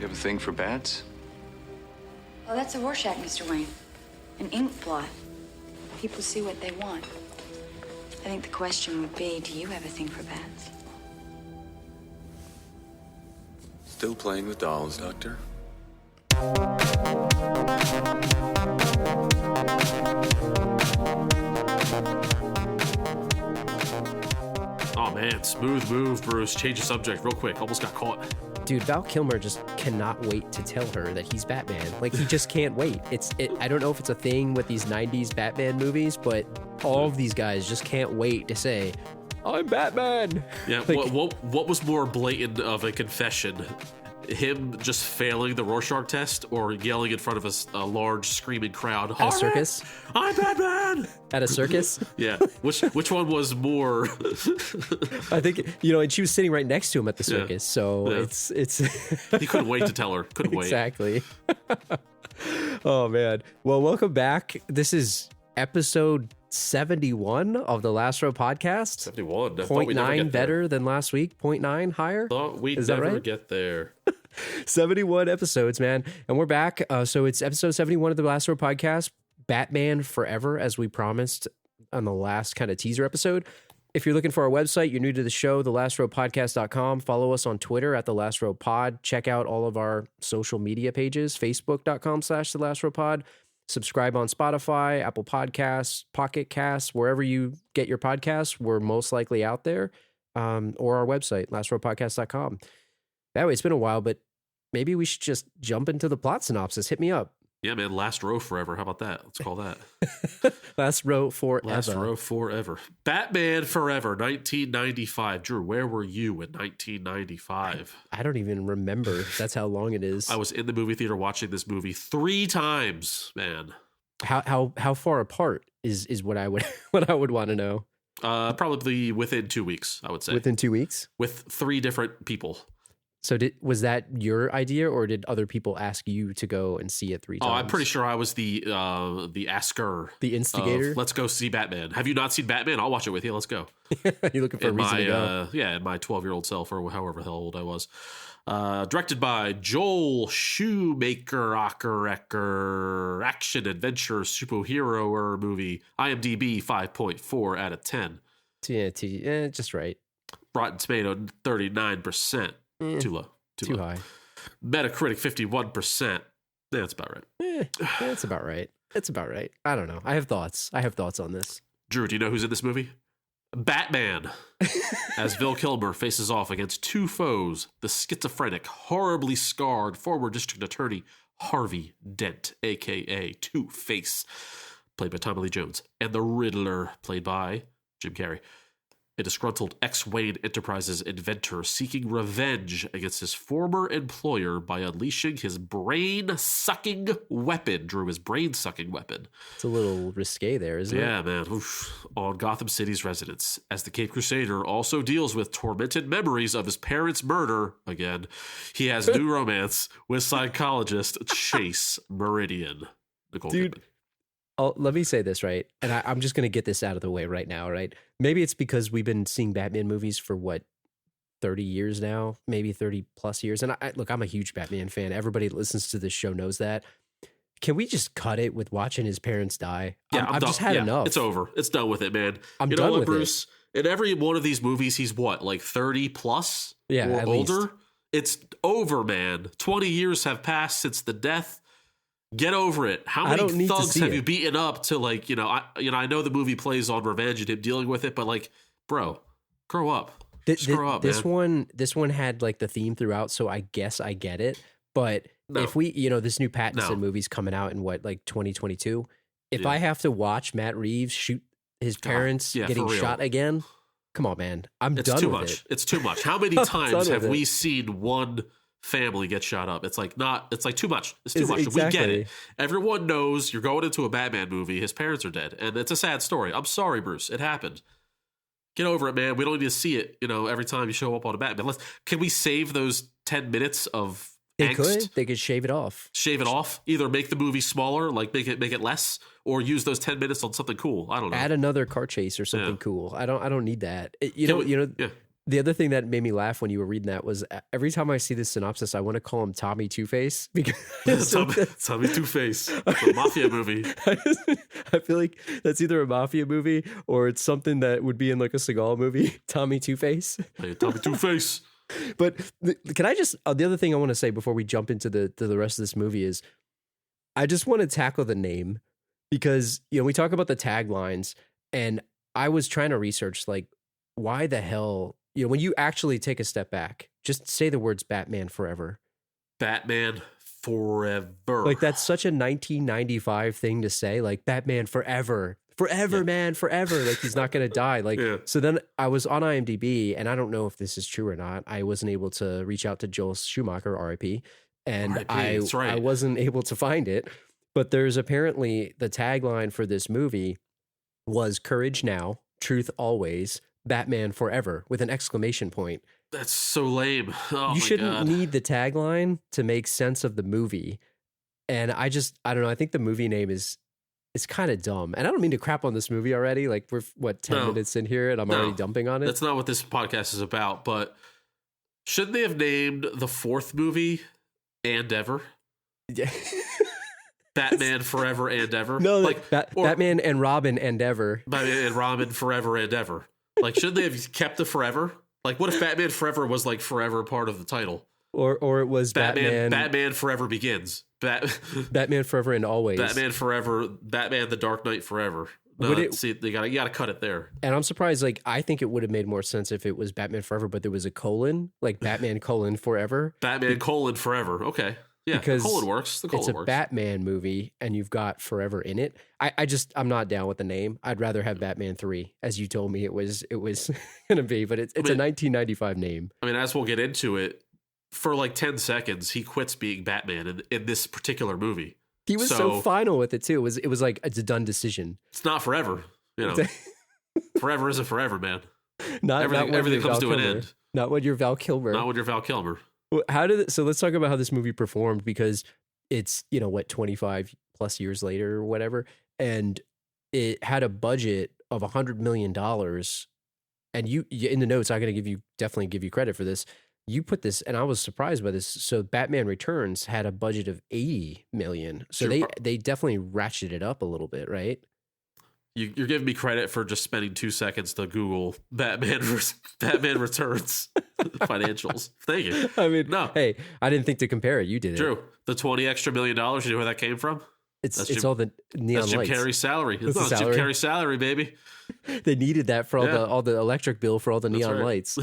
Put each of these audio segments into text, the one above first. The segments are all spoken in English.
You have a thing for bats? Well, that's a Rorschach, Mr. Wayne. An ink blot. People see what they want. I think the question would be, do you have a thing for bats? Still playing with dolls, Doctor? Oh man, smooth move, Bruce. Change the subject real quick. Almost got caught. Dude, Val Kilmer just cannot wait to tell her that he's Batman. Like, he just can't wait. I don't know if it's a thing with these 90s Batman movies, but all of these guys just can't wait to say, I'm Batman. Yeah, like, what was more blatant of a confession? Him just failing the Rorschach test or yelling in front of a large screaming crowd? At a circus? I'm Batman! At a circus? Yeah. Which one was more? I think, and she was sitting right next to him at the circus, so Yeah. it's He couldn't wait to tell her. Couldn't wait. Exactly. Oh, man. Well, welcome back. This is episode 71 of the Last Row podcast. 71. 0.9 better than last week. 0.9 higher. Thought we'd Is that never right? get there. 71 episodes, man. And we're back. So it's episode 71 of the Last Row podcast. Batman Forever, as we promised on the last kind of teaser episode. If you're looking for our website, you're new to the show, thelastrowpodcast.com. Follow us on Twitter at The Last Row Pod. Check out all of our social media pages, facebook.com/thelastRowPod. Subscribe on Spotify, Apple Podcasts, Pocket Casts, wherever you get your podcasts. We're most likely out there. Or our website, lastrowpodcast.com. That way, it's been a while, but maybe we should just jump into the plot synopsis. Hit me up. Yeah, man. Last row forever. How about that? Let's call that. Last row forever. Last row forever. Batman Forever, 1995. Drew, where were you in 1995? I don't even remember. That's how long it is. I was in the movie theater watching this movie 3 times, man. How far apart is what I would what I would want to know. Probably within 2 weeks, I would say. Within 2 weeks? With 3 different people. So was that your idea, or did other people ask you to go and see it 3 times? Oh, I'm pretty sure I was the asker. The instigator? Let's go see Batman. Have you not seen Batman? I'll watch it with you. Let's go. You're looking for a reason to go. Yeah, in my 12-year-old self, or however the hell old I was. Directed by Joel Schumacher, action adventure superhero movie. IMDb 5.4 out of 10. Just right. Rotten Tomato 39%. Too low. Too high. Metacritic 51%. That's about right. That's about right. It's about right. I don't know. I have thoughts on this. Drew, do you know who's in this movie? Batman. As Val Kilmer faces off against 2 foes, the schizophrenic, horribly scarred former district attorney Harvey Dent, a.k.a. Two-Face, played by Tommy Lee Jones, and the Riddler, played by Jim Carrey. A disgruntled ex-Wayne Enterprises inventor seeking revenge against his former employer by unleashing his brain-sucking weapon. Drew, his brain-sucking weapon. It's a little risque there, isn't it? Yeah, man. Oof. On Gotham City's residents. As the Caped Crusader also deals with tormented memories of his parents' murder, again, he has new romance with psychologist Chase Meridian. Nicole Kidman. Let me say this, right? And I'm just going to get this out of the way right now, right? Maybe it's because we've been seeing Batman movies for 30 years now, maybe 30 plus years. And look, I'm a huge Batman fan. Everybody that listens to this show knows that. Can we just cut it with watching his parents die? Yeah, I've just had enough. It's over. It's done with it, man. I'm you know done what, with Bruce? In every one of these movies, he's what, like 30 plus? Yeah, or at older? least. It's over, man. 20 years have passed since the death. Get over it. How many thugs have you beaten up to, like, I know the movie plays on revenge and him dealing with it, but, like, bro, grow up. Grow up, this man. This one had like the theme throughout, so I guess I get it. But if we, this new Pattinson movie's coming out in 2022. If I have to watch Matt Reeves shoot his parents getting shot again, come on, man. I'm done with it. It's too much. How many times have we seen one family get shot up? It's like too much. It's too much. Exactly. We get it. Everyone knows you're going into a Batman movie. His parents are dead, and it's a sad story. I'm sorry, Bruce. It happened. Get over it, man. We don't need to see it, every time you show up on a Batman. Can we save those 10 minutes of angst? They could shave it off. Shave it off. Either make the movie smaller, like make it less, or use those 10 minutes on something cool. I don't know. Add another car chase or something cool. I don't need that. The other thing that made me laugh when you were reading that was every time I see this synopsis, I want to call him Tommy Two-Face because Tommy Two-Face, a mafia movie. I feel like that's either a mafia movie or it's something that would be in like a Seagal movie. Tommy Two-Face. Hey, Tommy Two-Face. But can I just the other thing I want to say before we jump into the rest of this movie is I just want to tackle the name because we talk about the taglines and I was trying to research like why the hell. When you actually take a step back, just say the words Batman Forever. Batman Forever. Like, that's such a 1995 thing to say, like, Batman Forever. Forever, man, forever. Like, he's not going to die. Like, So then I was on IMDb, and I don't know if this is true or not. I wasn't able to reach out to Joel Schumacher, RIP, and I wasn't able to find it. But there's apparently the tagline for this movie was Courage Now, Truth Always, Batman Forever with an exclamation point. That's so lame. Oh, you shouldn't need the tagline to make sense of the movie. And I don't know. I think the movie name is kind of dumb. And I don't mean to crap on this movie already. Like we're 10 minutes in here and I'm already dumping on it. That's not what this podcast is about. But shouldn't they have named the fourth movie And Ever? Yeah. Batman Forever and Ever? No, like Batman and Robin and Ever. Batman and Robin Forever and Ever. Like, shouldn't they have kept the Forever? Like, what if Batman Forever was like forever part of the title? Or it was Batman Forever Begins. Batman Forever and Always. Batman Forever, Batman The Dark Knight Forever. No, see, you gotta cut it there. And I'm surprised, like, I think it would have made more sense if it was Batman Forever, but there was a colon, like Batman Forever. Batman Forever. Okay. Yeah, because the colon works. It's a Batman movie, and you've got Forever in it. I'm not down with the name. I'd rather have Batman 3, as you told me it was going to be, but it's a 1995 name. I mean, as we'll get into it, for like 10 seconds, he quits being Batman in this particular movie. He was so final with it, too. It was like, it's a done decision. It's not forever, Forever isn't forever, man. Everything comes to an end. Not when you're Val Kilmer. Not when you're Val Kilmer. So let's talk about how this movie performed because it's 25 plus years later or whatever, and it had a budget of $100 million. And you in the notes, I'm going to definitely give you credit for this. You put this, and I was surprised by this. So Batman Returns had a budget of $80 million. So they definitely ratcheted it up a little bit, right? You're giving me credit for just spending 2 seconds to Google Batman Returns financials. Thank you. I mean, hey, I didn't think to compare it. You did it. True. The $20 extra million, you know where that came from? It's all the neon lights. That's Jim Carrey's salary. It's not Jim Carrey's salary, baby. They needed that for all the electric bill for all the neon lights.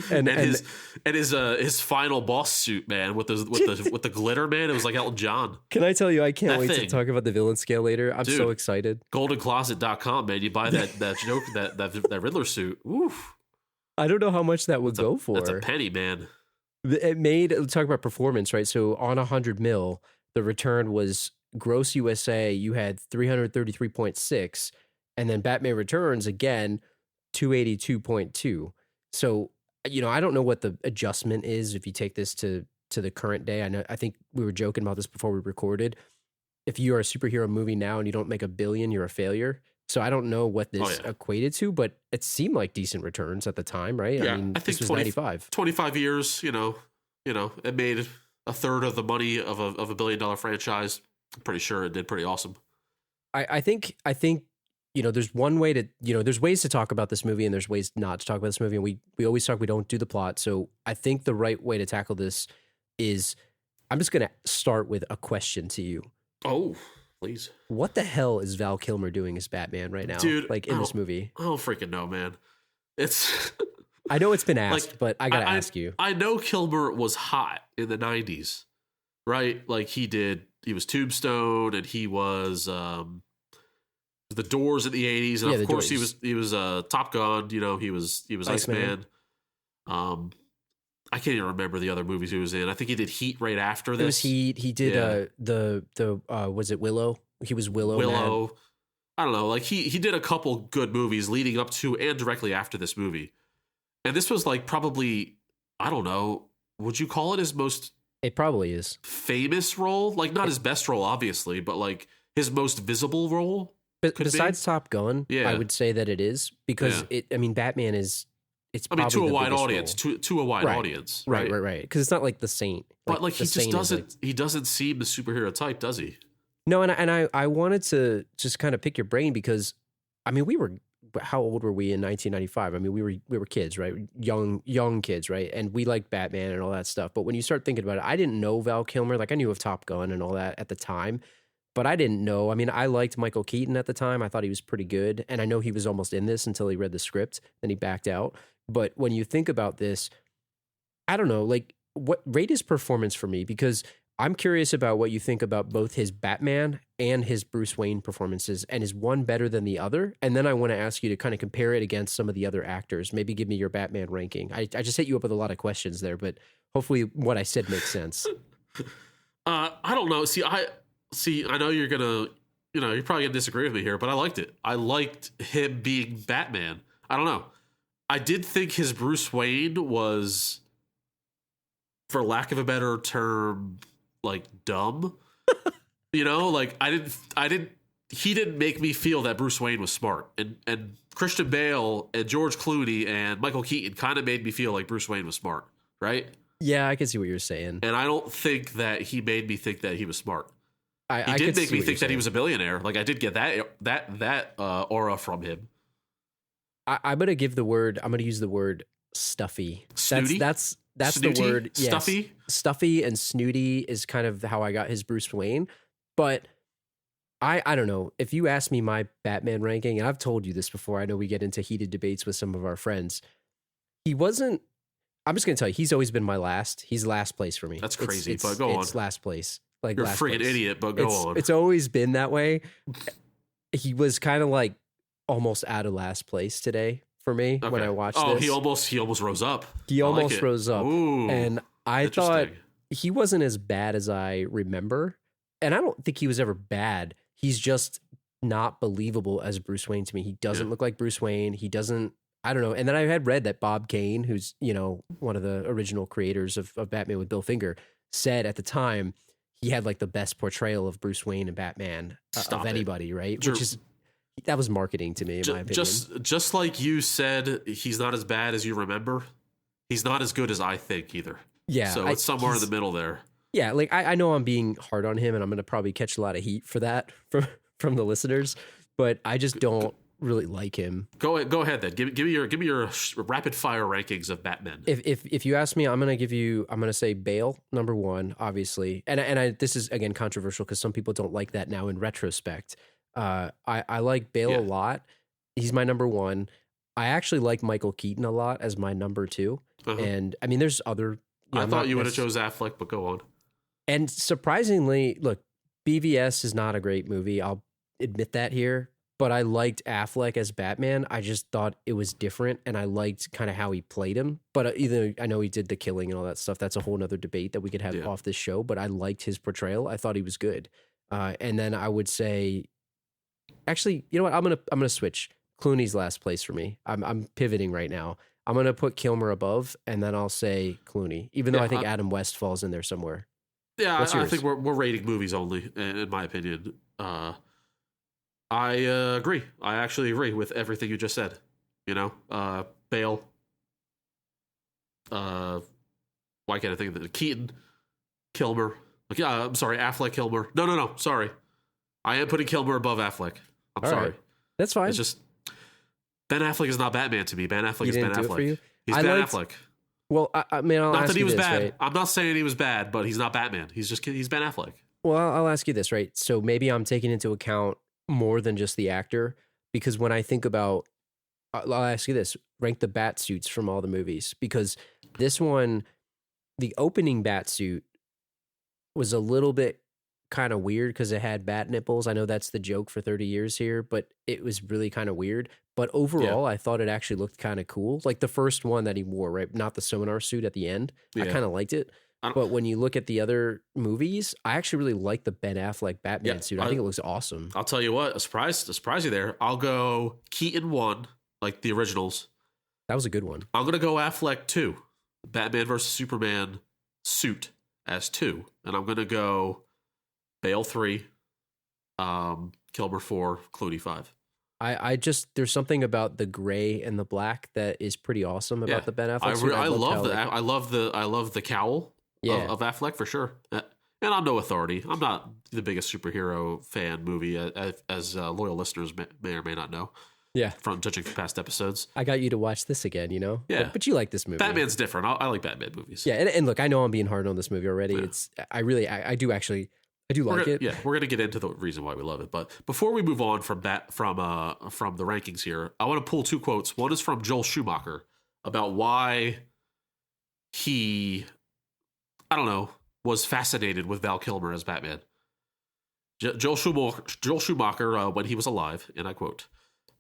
and his final boss suit, man, with the glitter, man. It was like Elton John. Can I tell you, I can't wait to talk about the villain scale later. I'm so excited. GoldenCloset.com, man. You buy that Riddler suit. Oof. I don't know how much that would go for. That's a penny, man. It made, let's talk about performance, right? So on 100 mil, the return was gross USA. You had 333.6, and then Batman Returns again, 282.2. So, I don't know what the adjustment is if you take this to the current day. I think we were joking about this before we recorded. If you are a superhero movie now and you don't make $1 billion, you're a failure. So I don't know what this equated to, but it seemed like decent returns at the time, right? Yeah, I mean, I think this was 95. 25 years, it made a third of the money of a $1 billion franchise. I'm pretty sure it did pretty awesome. I think there's one way to, there's ways to talk about this movie and there's ways not to talk about this movie. And we always talk, we don't do the plot. So I think the right way to tackle this is I'm just going to start with a question to you. Oh, please. What the hell is Val Kilmer doing as Batman right now? Dude, like in this movie? I don't freaking know, man. It's I know it's been asked, but I got to ask you. I know Kilmer was hot in the 90s, right? Like he was Tombstone and he was The Doors in the 80s, and of course he was Top Gun, he was Iceman. I can't even remember the other movies he was in. I think he did Heat right after this. It was Heat. He did was it Willow? He was Willow. Man. I don't know. Like he did a couple good movies leading up to and directly after this movie. And this was like probably, I don't know, would you call it his most It probably is. Famous role? Like not his best role obviously, but like his most visible role? Besides Top Gun, I would say that it is because Batman is it's I mean, probably to a the wide biggest audience, role. to a wide audience, right? Right. Because it's not like The Saint. But like The he just Saint is, doesn't he doesn't seem the superhero type, does he? No, and I wanted to just kind of pick your brain because, I mean, how old were we in 1995? I mean, we were kids, right? Young kids, right? And we liked Batman and all that stuff. But when you start thinking about it, I didn't know Val Kilmer. Like I knew of Top Gun and all that at the time, but I didn't know. I mean, I liked Michael Keaton at the time. I thought he was pretty good, and I know he was almost in this until he read the script. Then he backed out. But when you think about this, I don't know, like what rate his performance for me because I'm curious about what you think about both his Batman and his Bruce Wayne performances, and is one better than the other? And then I want to ask you to kind of compare it against some of the other actors. Maybe give me your Batman ranking. I just hit you up with a lot of questions there, but hopefully what I said makes sense. I don't know. I know you're gonna, you're probably gonna disagree with me here, but I liked it. I liked him being Batman. I don't know. I did think his Bruce Wayne was, for lack of a better term, like dumb. Like he didn't make me feel that Bruce Wayne was smart. And Christian Bale and George Clooney and Michael Keaton kind of made me feel like Bruce Wayne was smart, right? Yeah, I can see what you're saying. And I don't think that he made me think that he was smart. I did make me think that he was a billionaire. Like I did get that aura from him. I'm gonna use the word stuffy. Snooty? That's Snooty? the word. Yes. Stuffy? Stuffy and snooty is kind of how I got his Bruce Wayne. But I don't know. If you ask me my Batman ranking, and I've told you this before, I know we get into heated debates with some of our friends. I'm just gonna tell you, he's always been my last. He's last place for me. That's crazy, but go on. It's last place. Like You're a last freaking place. idiot, but go on. It's always been that way. He was kind of like almost out of last place today for me when I watched this. He almost rose up. He almost rose up. Ooh, and I thought he wasn't as bad as I remember. And I don't think he was ever bad. He's just not believable as Bruce Wayne to me. He doesn't look like Bruce Wayne. He doesn't, I don't know. And then I had read that Bob Kane, who's, one of the original creators of Batman with Bill Finger, said at the time he had like the best portrayal of Bruce Wayne and Batman of anybody, right? That was marketing to me, in my opinion. Just like you said, he's not as bad as you remember. He's not as good as I think either. Yeah. So it's somewhere in the middle there. Yeah, like I know I'm being hard on him, and I'm going to probably catch a lot of heat for that from the listeners, but I just don't really like him. Go ahead then. Give me your rapid fire rankings of Batman. If you ask me, I'm going to say Bale number 1, obviously, and this is again controversial because some people don't like that now in retrospect. I like Bale a lot. He's my number 1. I actually like Michael Keaton a lot as my number 2, and I mean there's other. I thought you would have chose Affleck, but go on. And surprisingly, look, BVS is not a great movie. I'll admit that here. But I liked Affleck as Batman. I just thought it was different, and I liked kind of how he played him. But I know he did the killing and all that stuff. That's a whole nother debate that we could have off this show. But I liked his portrayal. I thought he was good. And then I would say, actually, you know what? I'm gonna switch. Clooney's last place for me. I'm pivoting right now. I'm gonna put Kilmer above, and then I'll say Clooney, even though I think Adam West falls in there somewhere. Yeah, I think we're rating movies only, in my opinion. I agree. I actually agree with everything you just said. Bale. Why can't I think of it? Keaton, Kilmer. I'm sorry, Affleck, Kilmer. No, sorry. I am putting Kilmer above Affleck. I'm sorry. Right. That's fine. It's just Ben Affleck is not Batman to me. Ben Affleck is Ben Affleck. For you? He's Ben Affleck. Well, I mean, I'll not ask that he you was this, bad. right? I'm not saying he was bad, but he's not Batman. He's Ben Affleck. Well, I'll ask you this, right? So maybe I'm taking into account more than just the actor, because when I think about, I'll ask you this: rank the bat suits from all the movies, because this one, the opening bat suit was a little bit kind of weird because it had bat nipples. I know that's the joke for 30 years here, but it was really kind of weird. But overall, I thought it actually looked kind of cool. Like the first one that he wore, right? Not the sonar suit at the end. I kind of liked it. But when you look at the other movies, I actually really like the Ben Affleck Batman suit. I think it looks awesome. I'll tell you what, a surprise you there. I'll go Keaton 1, like the originals. That was a good one. I'm going to go Affleck 2, Batman versus Superman suit as 2. And I'm going to go Bale 3, Kilmer 4, Clooney 5. I just there's something about the gray and the black that is pretty awesome about the Ben Affleck suit. I loved love how, that. I love the cowl of Affleck for sure. And I'm no authority. I'm not the biggest superhero fan movie, as loyal listeners may or may not know. Yeah, from judging from past episodes. I got you to watch this again, you know? Yeah. But you like this movie. Batman's different. I like Batman movies. Yeah, and look, I know I'm being hard on this movie already. Yeah. I do like it. Yeah, we're gonna get into the reason why we love it. But before we move on from the rankings here, I want to pull two quotes. One is from Joel Schumacher about why he, I don't know, was fascinated with Val Kilmer as Batman. Joel Schumacher, when he was alive, and I quote,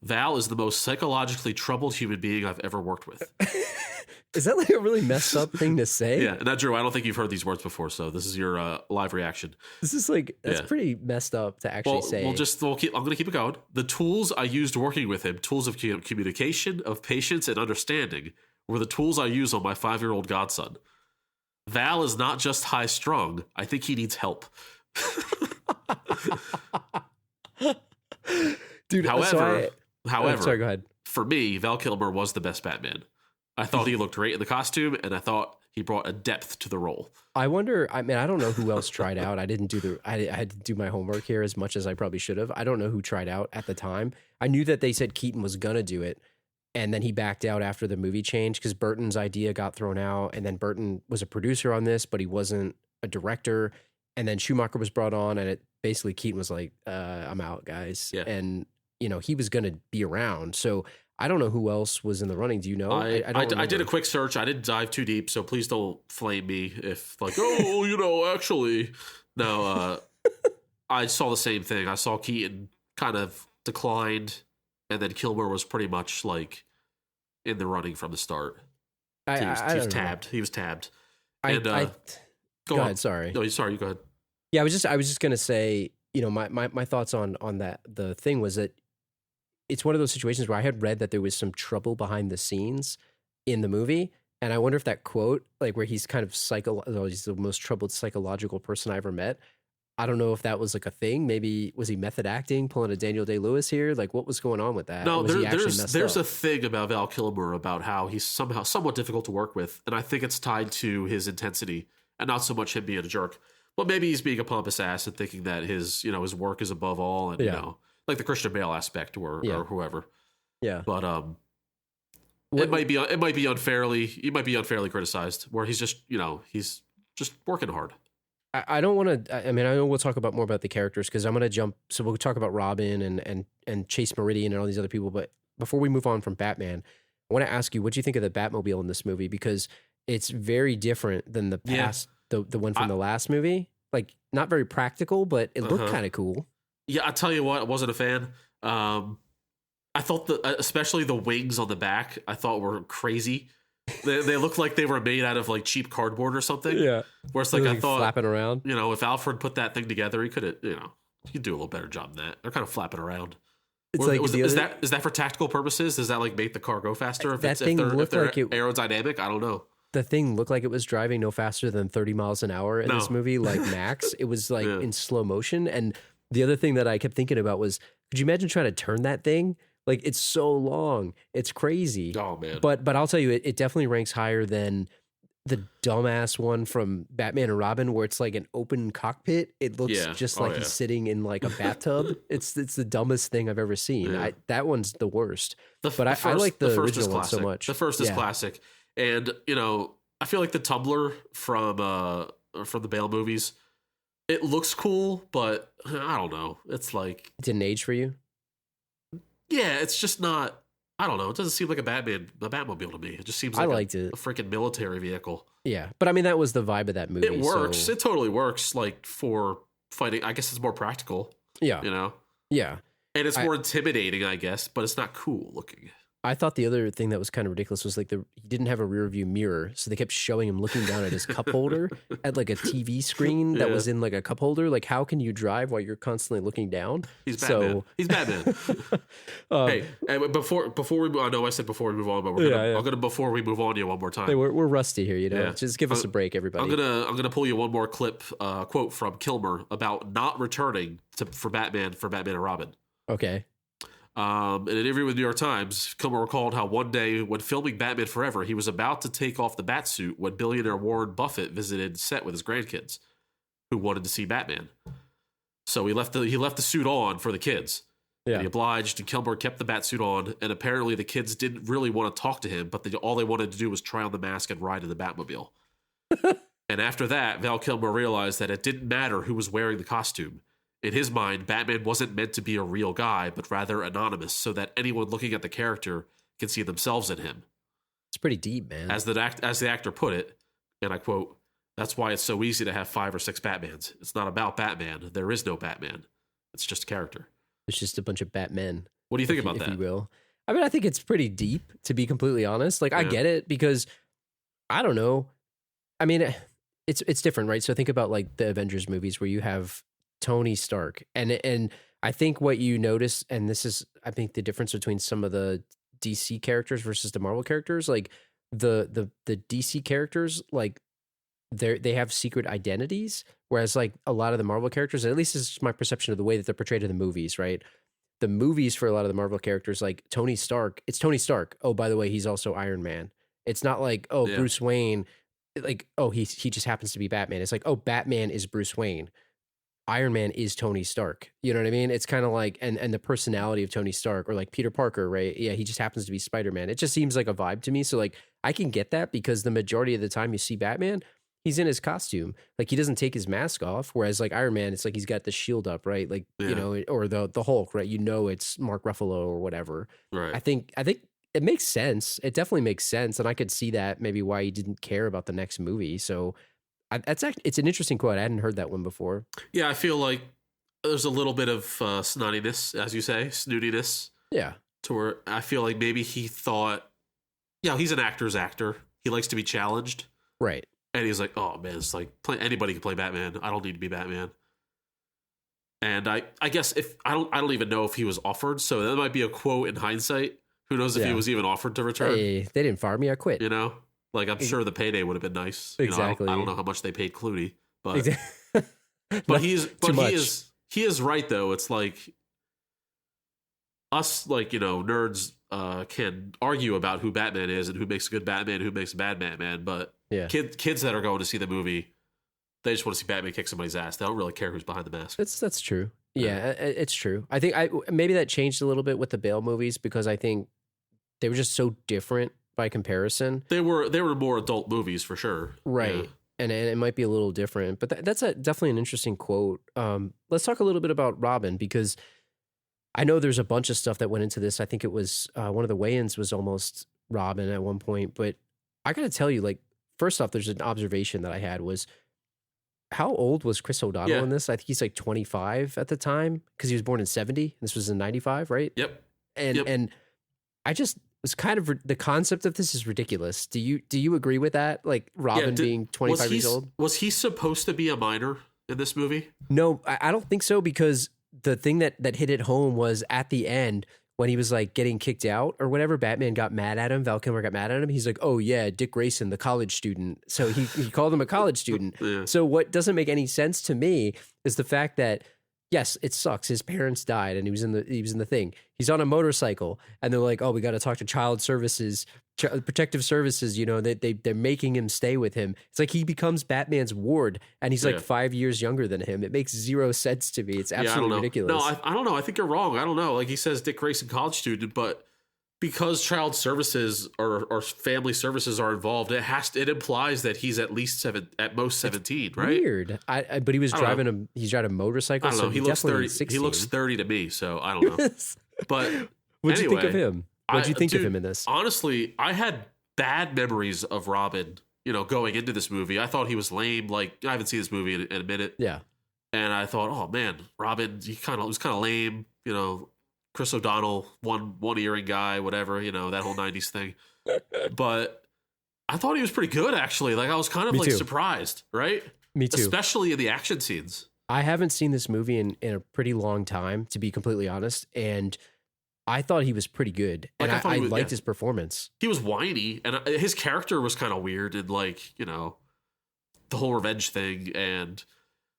"Val is the most psychologically troubled human being I've ever worked with." Is that like a really messed up thing to say? Yeah, and Drew, I don't think you've heard these words before, so this is your live reaction. This is like, that's pretty messed up to actually say. I'm going to keep it going. "The tools I used working with him, tools of communication, of patience, and understanding, were the tools I use on my 5-year-old godson. Val is not just high-strung. I think he needs help." Dude, however, sorry, go ahead. For me, Val Kilmer was the best Batman. I thought he looked great in the costume, and I thought he brought a depth to the role. I wonder, I don't know who else tried out. I had to do my homework here as much as I probably should have. I don't know who tried out at the time. I knew that they said Keaton was going to do it, and then he backed out after the movie changed because Burton's idea got thrown out, and then Burton was a producer on this, but he wasn't a director, and then Schumacher was brought on, and basically Keaton was like, I'm out, guys. Yeah. And, he was going to be around, so I don't know who else was in the running. Do you know? I did a quick search. I didn't dive too deep, so please don't flame me if like, actually. No, I saw the same thing. I saw Keaton kind of declined, and then Kilmer was pretty much like in the running from the start. He was tabbed. He was tabbed. Go ahead. Sorry. No, sorry. You go ahead. Yeah, I was just gonna say, my thoughts on that. The thing was that it's one of those situations where I had read that there was some trouble behind the scenes in the movie. And I wonder if that quote, like where he's kind of he's the most troubled psychological person I ever met. I don't know if that was like a thing. Maybe was he method acting, pulling a Daniel Day-Lewis here? Like what was going on with that? No, there's a thing about Val Kilmer about how he's somehow somewhat difficult to work with. And I think it's tied to his intensity and not so much him being a jerk. But maybe he's being a pompous ass and thinking that his work is above all. And, like the Christian Bale aspect or whoever. Yeah. But it might be unfairly criticized where he's just, he's just working hard. I don't want to, I know we'll talk about more about the characters because I'm going to jump. So we'll talk about Robin and Chase Meridian and all these other people. But before we move on from Batman, I want to ask you, what do you think of the Batmobile in this movie? Because it's very different than the past, the one from the last movie. Like not very practical, but it looked kind of cool. Yeah, I'll tell you what, I wasn't a fan. I thought especially the wings on the back, I thought were crazy. They looked like they were made out of like cheap cardboard or something. Yeah. Where it's like, I thought, flapping around. If Alfred put that thing together, he could have, he could do a little better job than that. They're kind of flapping around. Is that for tactical purposes? Does that like make the car go faster? If they're aerodynamic? I don't know. The thing looked like it was driving no faster than 30 miles an hour in this movie, like max. It was like in slow motion. And the other thing that I kept thinking about was, could you imagine trying to turn that thing? Like it's so long. It's crazy. Oh man. But I'll tell you, it definitely ranks higher than the dumbass one from Batman and Robin where it's like an open cockpit. It looks just like he's sitting in like a bathtub. It's the dumbest thing I've ever seen. Yeah. That one's the worst. I like the original one so much. The first is classic. And, I feel like the Tumbler from the Bale movies, it looks cool, but I don't know. It's like... It didn't age for you? Yeah, it's just not... I don't know. It doesn't seem like a Batmobile to me. It just seems like a freaking military vehicle. Yeah, but I mean, that was the vibe of that movie. It works. So... It totally works, like, for fighting. I guess it's more practical. Yeah. Yeah. And it's more intimidating, I guess, but it's not cool looking. I thought the other thing that was kind of ridiculous was like he didn't have a rear view mirror, so they kept showing him looking down at his cup holder at like a TV screen that was in like a cup holder. Like, how can you drive while you're constantly looking down? He's Batman. He's Batman. Hey, and before we, I know I said before we move on, but I'm gonna before we move on, one more time. Hey, we're rusty here, Just give us a break, everybody. I'm gonna pull you one more clip, quote from Kilmer about not returning for Batman and Robin. Okay. In an interview with the New York Times, Kilmer recalled how one day when filming Batman Forever, he was about to take off the Batsuit when billionaire Warren Buffett visited set with his grandkids, who wanted to see Batman. So he left the suit on for the kids. Yeah. And he obliged, and Kilmer kept the Batsuit on, and apparently the kids didn't really want to talk to him, but all they wanted to do was try on the mask and ride in the Batmobile. And after that, Val Kilmer realized that it didn't matter who was wearing the costume. In his mind, Batman wasn't meant to be a real guy, but rather anonymous, so that anyone looking at the character can see themselves in him. It's pretty deep, man. As the actor put it, and I quote, "That's why it's so easy to have 5 or 6 Batmans. It's not about Batman. There is no Batman. It's just a character. It's just a bunch of Batmen." What do you think about if that? You will. I mean, I think it's pretty deep, to be completely honest. Like, I get it, because I don't know. I mean, it's different, right? So think about like the Avengers movies where you have Tony Stark, and I think what you notice, and this is, I think, the difference between some of the DC characters versus the Marvel characters, like the DC characters, like they have secret identities, whereas like a lot of the Marvel characters, at least this is my perception of the way that they're portrayed in the movies, right? The movies for a lot of the Marvel characters, like Tony Stark, it's Tony Stark. Oh, by the way, he's also Iron Man. It's not like, oh, yeah, Bruce Wayne, like, oh, he just happens to be Batman. It's like, oh, Batman is Bruce Wayne. Iron Man is Tony Stark. You know what I mean? It's kind of like, and the personality of Tony Stark, or like Peter Parker, right? Yeah, he just happens to be Spider-Man. It just seems like a vibe to me. So like, I can get that, because the majority of the time you see Batman, he's in his costume. Like, he doesn't take his mask off. Whereas like Iron Man, it's like he's got the shield up, right? Like, you know, or the Hulk, right? You know, it's Mark Ruffalo or whatever. Right. I think it makes sense. It definitely makes sense. And I could see that maybe why he didn't care about the next movie. So it's an interesting quote. I hadn't heard that one before. Yeah, I feel like there's a little bit of snottiness, as you say, snootiness. Yeah. To where I feel like maybe he thought, he's an actor's actor. He likes to be challenged. Right. And he's like, oh man, it's like anybody can play Batman. I don't need to be Batman. And I guess if I don't even know if he was offered. So that might be a quote in hindsight. Who knows if he was even offered to return? Hey, they didn't fire me. I quit. You know, like I'm sure the payday would have been nice. Exactly. I don't know how much they paid Clooney, but he he is right though. It's like us, like, you know, nerds can argue about who Batman is and who makes a good Batman, who makes a bad Batman, but kids that are going to see the movie, they just want to see Batman kick somebody's ass. They don't really care who's behind the mask. That's true. Yeah, it's true. I think maybe that changed a little bit with the Bale movies, because I think they were just so different by comparison. They were more adult movies for sure. Right. Yeah. And it might be a little different, but that's definitely an interesting quote. Let's talk a little bit about Robin, because I know there's a bunch of stuff that went into this. I think it was one of the weigh-ins was almost Robin at one point, but I got to tell you, like, first off, there's an observation that I had was, how old was Chris O'Donnell in this? I think he's like 25 at the time, because he was born in 70. This was in 95, right? Yep. And I just was kind of, the concept of this is ridiculous. Do you agree with that? Like Robin being 25 years old? Was he supposed to be a minor in this movie? No, I don't think so, because the thing that hit it home was at the end when he was like getting kicked out or whatever. Batman got mad at him. Val Kilmer got mad at him. He's like, oh yeah, Dick Grayson, the college student. So he called him a college student. Yeah. So what doesn't make any sense to me is the fact that, yes, it sucks. His parents died, and he was in the thing. He's on a motorcycle, and they're like, "Oh, we got to talk to Child Services, Protective Services." You know, they're making him stay with him. It's like he becomes Batman's ward, and he's like 5 years younger than him. It makes zero sense to me. It's absolutely ridiculous. No, I don't know. I think you're wrong. I don't know. Like he says, Dick Grayson, college student, but because Child Services or Family Services are involved, it implies that he's at least at most 17, right? Weird. But he was driving he's driving a motorcycle. I don't know. So he looks 30. 16. He looks 30 to me, so I don't know. But what'd you think of him? What'd you think of him in this? Honestly, I had bad memories of Robin, you know, going into this movie. I thought he was lame. Like, I haven't seen this movie in a minute. Yeah. And I thought, oh man, Robin, he was kind of lame, you know. Chris O'Donnell, one earring guy, whatever, you know, that whole 90s thing. But I thought he was pretty good, actually. Like, I was kind of like surprised, right? Me too. Especially in the action scenes. I haven't seen this movie in a pretty long time, to be completely honest. And I thought he was pretty good. And I liked his performance. He was whiny, and his character was kind of weird, and like, you know, the whole revenge thing. And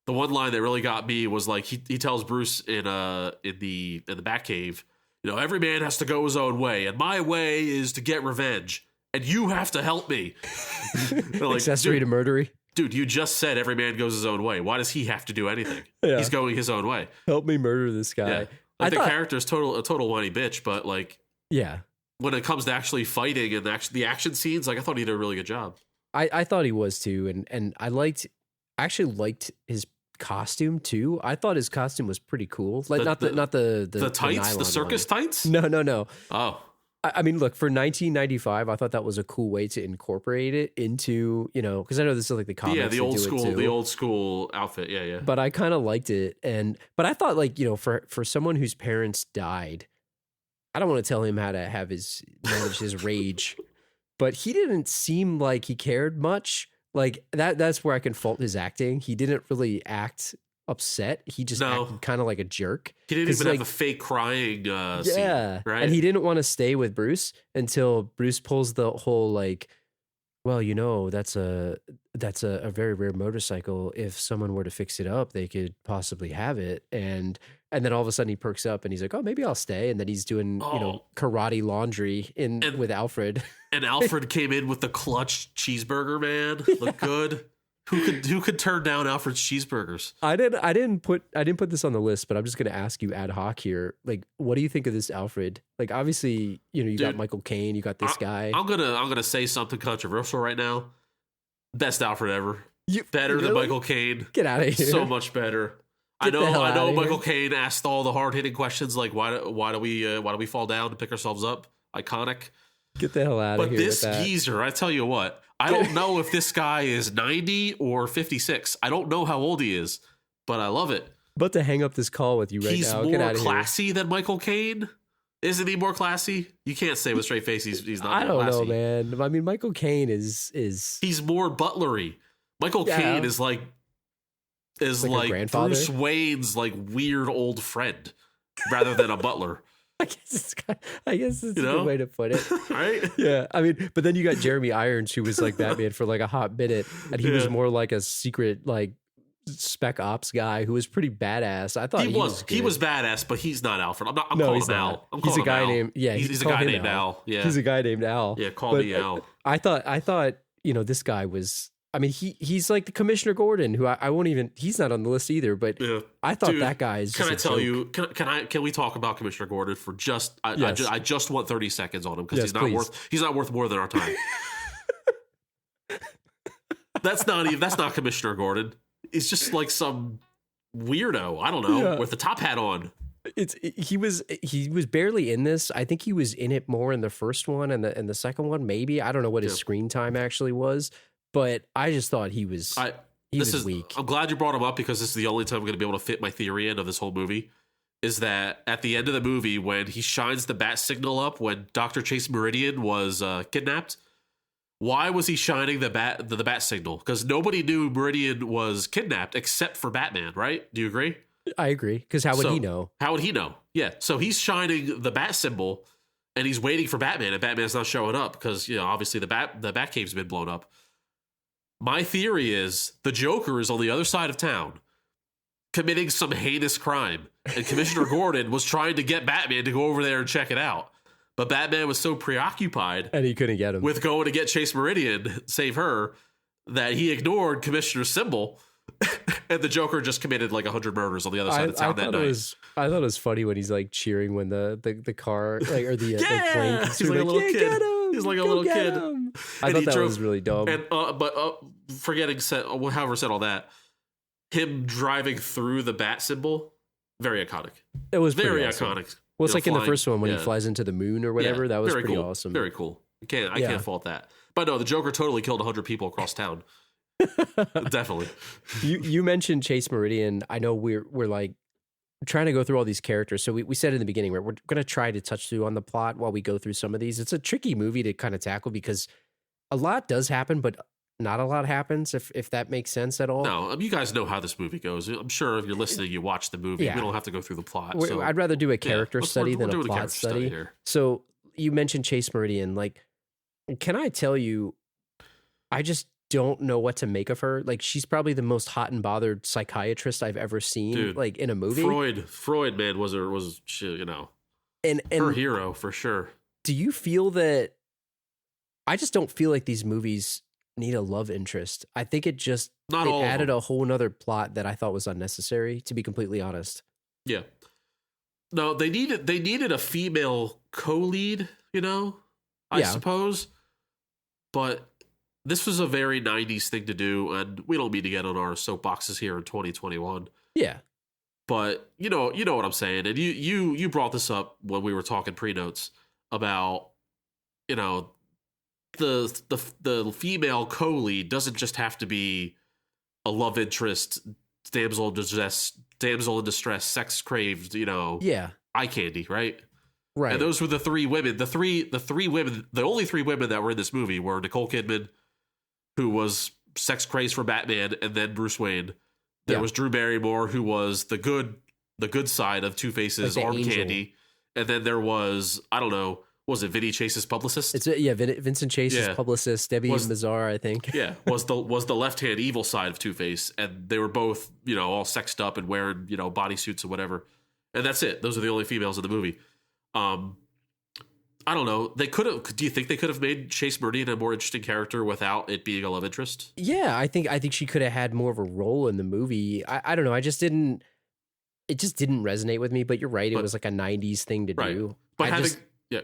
the one line that really got me was like he tells Bruce in the Batcave, every man has to go his own way, and my way is to get revenge, and you have to help me. Like, accessory to murdery. Dude, you just said every man goes his own way. Why does he have to do anything? Yeah. He's going his own way. Help me murder this guy. Yeah. Like, the character's a total whiny bitch, but like, yeah, when it comes to actually fighting and the action scenes, like, I thought he did a really good job. I thought he was too, and I actually liked his costume too. I thought his costume was pretty cool. Like not the tights, the circus tights. No. Oh, I mean, look, for 1995, I thought that was a cool way to incorporate it into, because I know this is like the comics. Yeah, the old school outfit. Yeah. But I kind of liked it, but I thought, like, for someone whose parents died, I don't want to tell him how to manage his rage, but he didn't seem like he cared much. Like that's where I can fault his acting. He didn't really act upset. He just acted kind of like a jerk. He didn't even have a fake crying scene, right? And he didn't want to stay with Bruce until Bruce pulls the whole, like, well, that's a very rare motorcycle. If someone were to fix it up, they could possibly have it. And then all of a sudden he perks up and he's like, oh, maybe I'll stay. And then he's doing, karate laundry with Alfred. And Alfred came in with the clutch cheeseburger, man. Looked good. Who could turn down Alfred's cheeseburgers? I didn't put this on the list, but I'm just going to ask you ad hoc here. Like, what do you think of this Alfred? Like, obviously, you got Michael Caine, you got this guy. I'm gonna say something controversial right now. Best Alfred ever. Better really? Than Michael Caine. Get out of here. So much better. I know Michael Caine asked all the hard hitting questions like why do we fall down to pick ourselves up? Iconic. Get the hell out of here. But this geezer, I tell you what, I don't know if this guy is 90 or 56. I don't know how old he is, but I love it. About to hang up this call with you right now. He's more classy than Michael Caine. Isn't he more classy? You can't say with straight face he's not. I don't classy. know, man. I mean, Michael Caine is he's more butlery. Michael Caine is like Bruce Wayne's like weird old friend rather than a butler. I guess it's a good way to put it. Right? Yeah. I mean, but then you got Jeremy Irons, who was like Batman for like a hot minute, and he was more like a secret, like, spec ops guy who was pretty badass. I thought he was badass, but he's not Alfred. I'm calling him Al. He's a guy named he's a guy named Al. Yeah. He's a guy named Al. Yeah, call me Al. I thought this guy was, I mean, he's like the Commissioner Gordon, who I won't even, he's not on the list either, but I thought that guy is just can we talk about Commissioner Gordon for just, I just want 30 seconds on him because he's not worth more than our time. That's not Commissioner Gordon. It's just like some weirdo, I don't know, with the top hat on. He was barely in this. I think he was in it more in the first one and the second one, maybe. I don't know what his screen time actually was, but I just thought he was weak. I'm glad you brought him up because this is the only time I'm going to be able to fit my theory in of this whole movie. Is that at the end of the movie when he shines the bat signal up when Dr. Chase Meridian was kidnapped? Why was he shining the bat signal? Because nobody knew Meridian was kidnapped except for Batman, right? Do you agree? I agree. Because how would he know? How would he know? Yeah. So he's shining the bat symbol, and he's waiting for Batman, and Batman's not showing up because obviously the Batcave's been blown up. My theory is the Joker is on the other side of town, committing some heinous crime, and Commissioner Gordon was trying to get Batman to go over there and check it out. But Batman was so preoccupied and he couldn't get him with going to get Chase Meridian, save her, that he ignored Commissioner's symbol, and the Joker just committed like 100 murders on the other side of town that night. I thought it was funny when he's like cheering when the car or the plane. He's like a little kid. He's like a little kid. I thought that was really dumb. And forgetting however said all that, him driving through the bat symbol, very iconic. It was very awesome. iconic. Well, it's like in the first one when he flies into the moon or whatever. That was pretty cool. Awesome. Very cool. I can't fault that. But no, the Joker totally killed 100 people across town. Definitely. You mentioned Chase Meridian. I know we're like trying to go through all these characters. So we said in the beginning, we're going to try to touch through on the plot while we go through some of these. It's a tricky movie to kind of tackle because a lot does happen, but not a lot happens, if that makes sense at all. No, you guys know how this movie goes. I'm sure if you're listening, you watch the movie. Yeah. We don't have to go through the plot. So. I'd rather do a character study than a plot study. So you mentioned Chase Meridian. Like, can I tell you, I just don't know what to make of her. Like, she's probably the most hot and bothered psychiatrist I've ever seen. Dude, like in a movie. Freud, man, was And her hero for sure. do you feel that? I just don't feel like these movies need a love interest. I think it added a whole nother plot that I thought was unnecessary, to be completely honest. Yeah. No, they needed a female co-lead, I suppose. But this was a very 90s thing to do, and we don't mean to get on our soapboxes here in 2021. Yeah. But you know what I'm saying. And you brought this up when we were talking pre-notes about, the female co-lead doesn't just have to be a love interest, damsel in distress, sex craved, eye candy, right? Right. And those were the three women. The only three women that were in this movie were Nicole Kidman, who was sex crazed for Batman, and then Bruce Wayne. There was Drew Barrymore, who was the good side of Two-Face's like arm angel. candy. And then there was, I don't know, was it Vinny Chase's publicist? Vincent Chase's publicist, Debbie Mazar, I think. Yeah, was the left-hand evil side of Two-Face, and they were both, all sexed up and wearing, bodysuits or whatever. And that's it. Those are the only females in the movie. I don't know. Do you think they could have made Chase Meridian a more interesting character without it being a love interest? Yeah, I think she could have had more of a role in the movie. I don't know. It just didn't resonate with me, but you're right. It was like a 90s thing to do. But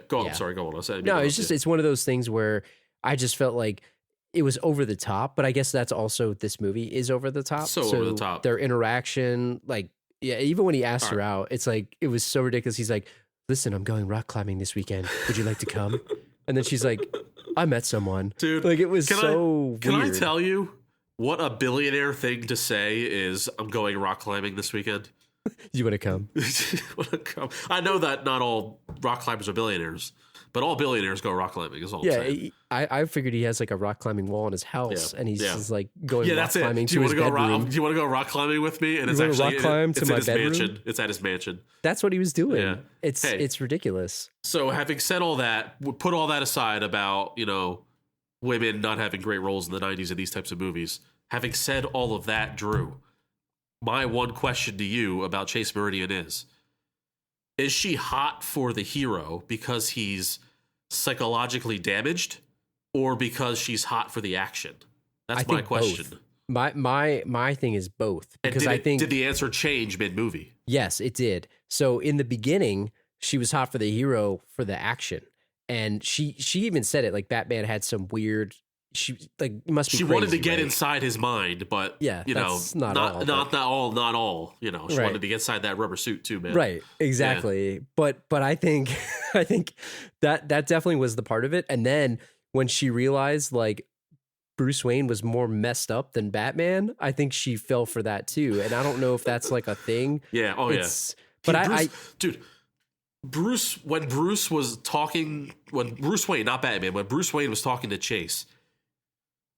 go on. Sorry, go on. It's one of those things where I just felt like it was over the top, but I guess that's also, this movie is over the top. So over the top. Their interaction, even when he asked her out, it's like, it was so ridiculous. He's like, listen, I'm going rock climbing this weekend. Would you like to come? And then she's like, I met someone. Dude, it was weird. Can I tell you what a billionaire thing to say is, I'm going rock climbing this weekend? You want to come? I know that not all rock climbers are billionaires, but all billionaires go rock climbing is all I'm saying. I figured he has like a rock climbing wall in his house, and he's just like going rock climbing to his bedroom. Do you want to go rock climbing with me? And it's actually it's at his mansion. It's at his mansion. That's what he was doing. Yeah. It's ridiculous. So having said all that, put all that aside about, women not having great roles in the 90s in these types of movies. Having said all of that, Drew, my one question to you about Chase Meridian is she hot for the hero because he's psychologically damaged, or because she's hot for the action? That's my question. Both. My thing is both, because did the answer change mid-movie? Yes, it did. So in the beginning, she was hot for the hero for the action, and she even said it, like Batman had some weird. She must be. She crazy, wanted to get right? inside his mind, but that's not all. She wanted to get inside that rubber suit too, man. Right, exactly. Yeah. But I think that definitely was the part of it. And then when she realized like Bruce Wayne was more messed up than Batman, I think she fell for that too. And I don't know if that's like a thing. Yeah. Oh yeah. But Bruce, when Bruce Wayne, not Batman, when Bruce Wayne was talking to Chase,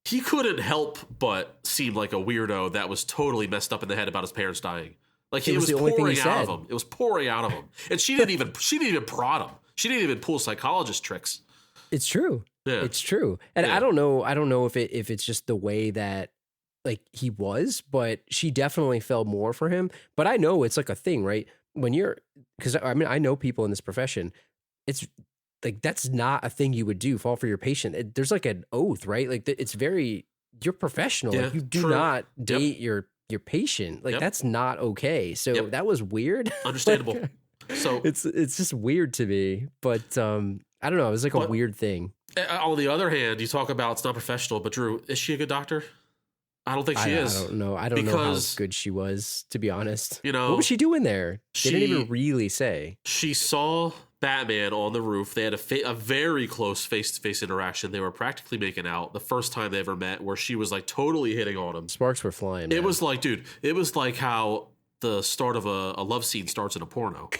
he couldn't help but seem like a weirdo that was totally messed up in the head about his parents dying. Like it was pouring out of him. It was pouring out of him, and she didn't even prod him. She didn't even pull psychologist tricks. It's true. Yeah. It's true. And I don't know if it's just the way that like he was, but she definitely fell more for him. But I know it's like a thing, right? Because I know people in this profession. It's like, that's not a thing you would do, fall for your patient. There's like an oath, right? Like it's you're professional. Yeah, like you do not date your patient. Like that's not okay. So that was weird. Understandable. So it's just weird to me, but I don't know. It was like a weird thing. On the other hand, you talk about it's not professional, but Drew, is she a good doctor? I don't think she is. I don't know. I don't know how good she was, to be honest. What was she doing there? They didn't even really say. She saw Batman on the roof. They had a very close face-to-face interaction. They were practically making out the first time they ever met, where she was like totally hitting on him. Sparks were flying. It was like, dude, it was like how the start of a love scene starts in a porno.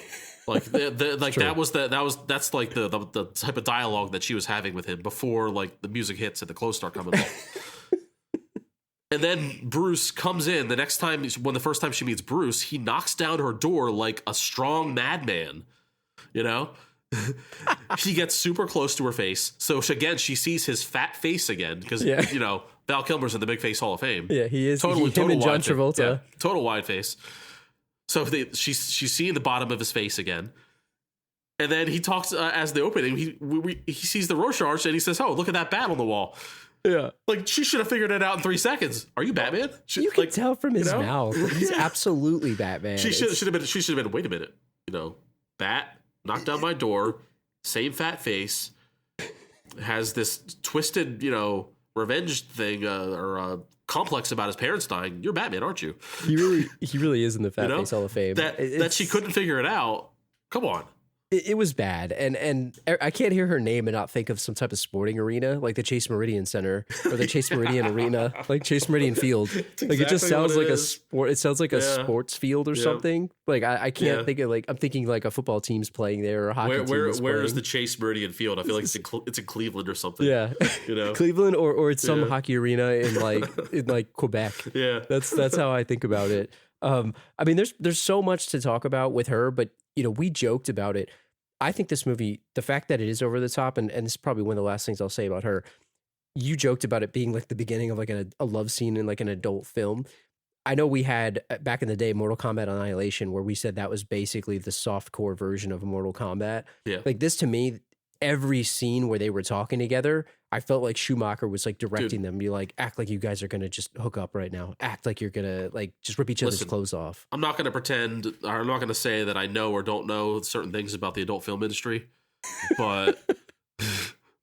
Like that's like the type of dialogue that she was having with him before like the music hits and the clothes start coming off. And then Bruce comes in the first time she meets Bruce, he knocks down her door like a strong madman, He gets super close to her face. So she sees his fat face again because, Val Kilmer's in the Big Face Hall of Fame. Yeah, he is. Total and John Travolta. Yeah, total wide face. So she's seeing the bottom of his face again. And then he talks as the opening. He sees the Rorschach and he says, "Oh, look at that bat on the wall." Yeah, like she should have figured it out in 3 seconds. Are you Batman? You can tell from his mouth. He's absolutely Batman. She should have been. She should have been. Wait a minute. Bat knocked down my door. Same fat face. Has this twisted, revenge thing or complex about his parents dying. You're Batman, aren't you? He really is in the Fat Face Hall of Fame. That she couldn't figure it out. Come on. It was bad, and I can't hear her name and not think of some type of sporting arena, like the Chase Meridian Center or the Chase Meridian Arena, like Chase Meridian Field. Like it just sounds like a sport. It sounds like a sports field or something. Like I can't think of I'm thinking like a football team's playing there or a hockey team. Where is the Chase Meridian Field? I feel like it's in Cleveland or something. Yeah, Cleveland or it's some hockey arena in like Quebec. Yeah, that's how I think about it. I mean, there's so much to talk about with her, but we joked about it. I think this movie, the fact that it is over the top, and this is probably one of the last things I'll say about her. You joked about it being like the beginning of like a love scene in like an adult film. I know we had back in the day Mortal Kombat Annihilation, where we said that was basically the softcore version of Mortal Kombat. Yeah, like this to me, every scene where they were talking together, I felt like Schumacher was like directing them. Be like, act like you guys are gonna just hook up right now. Act like you're gonna like just rip each other's clothes off. I'm not gonna pretend, or I'm not gonna say that I know or don't know certain things about the adult film industry. But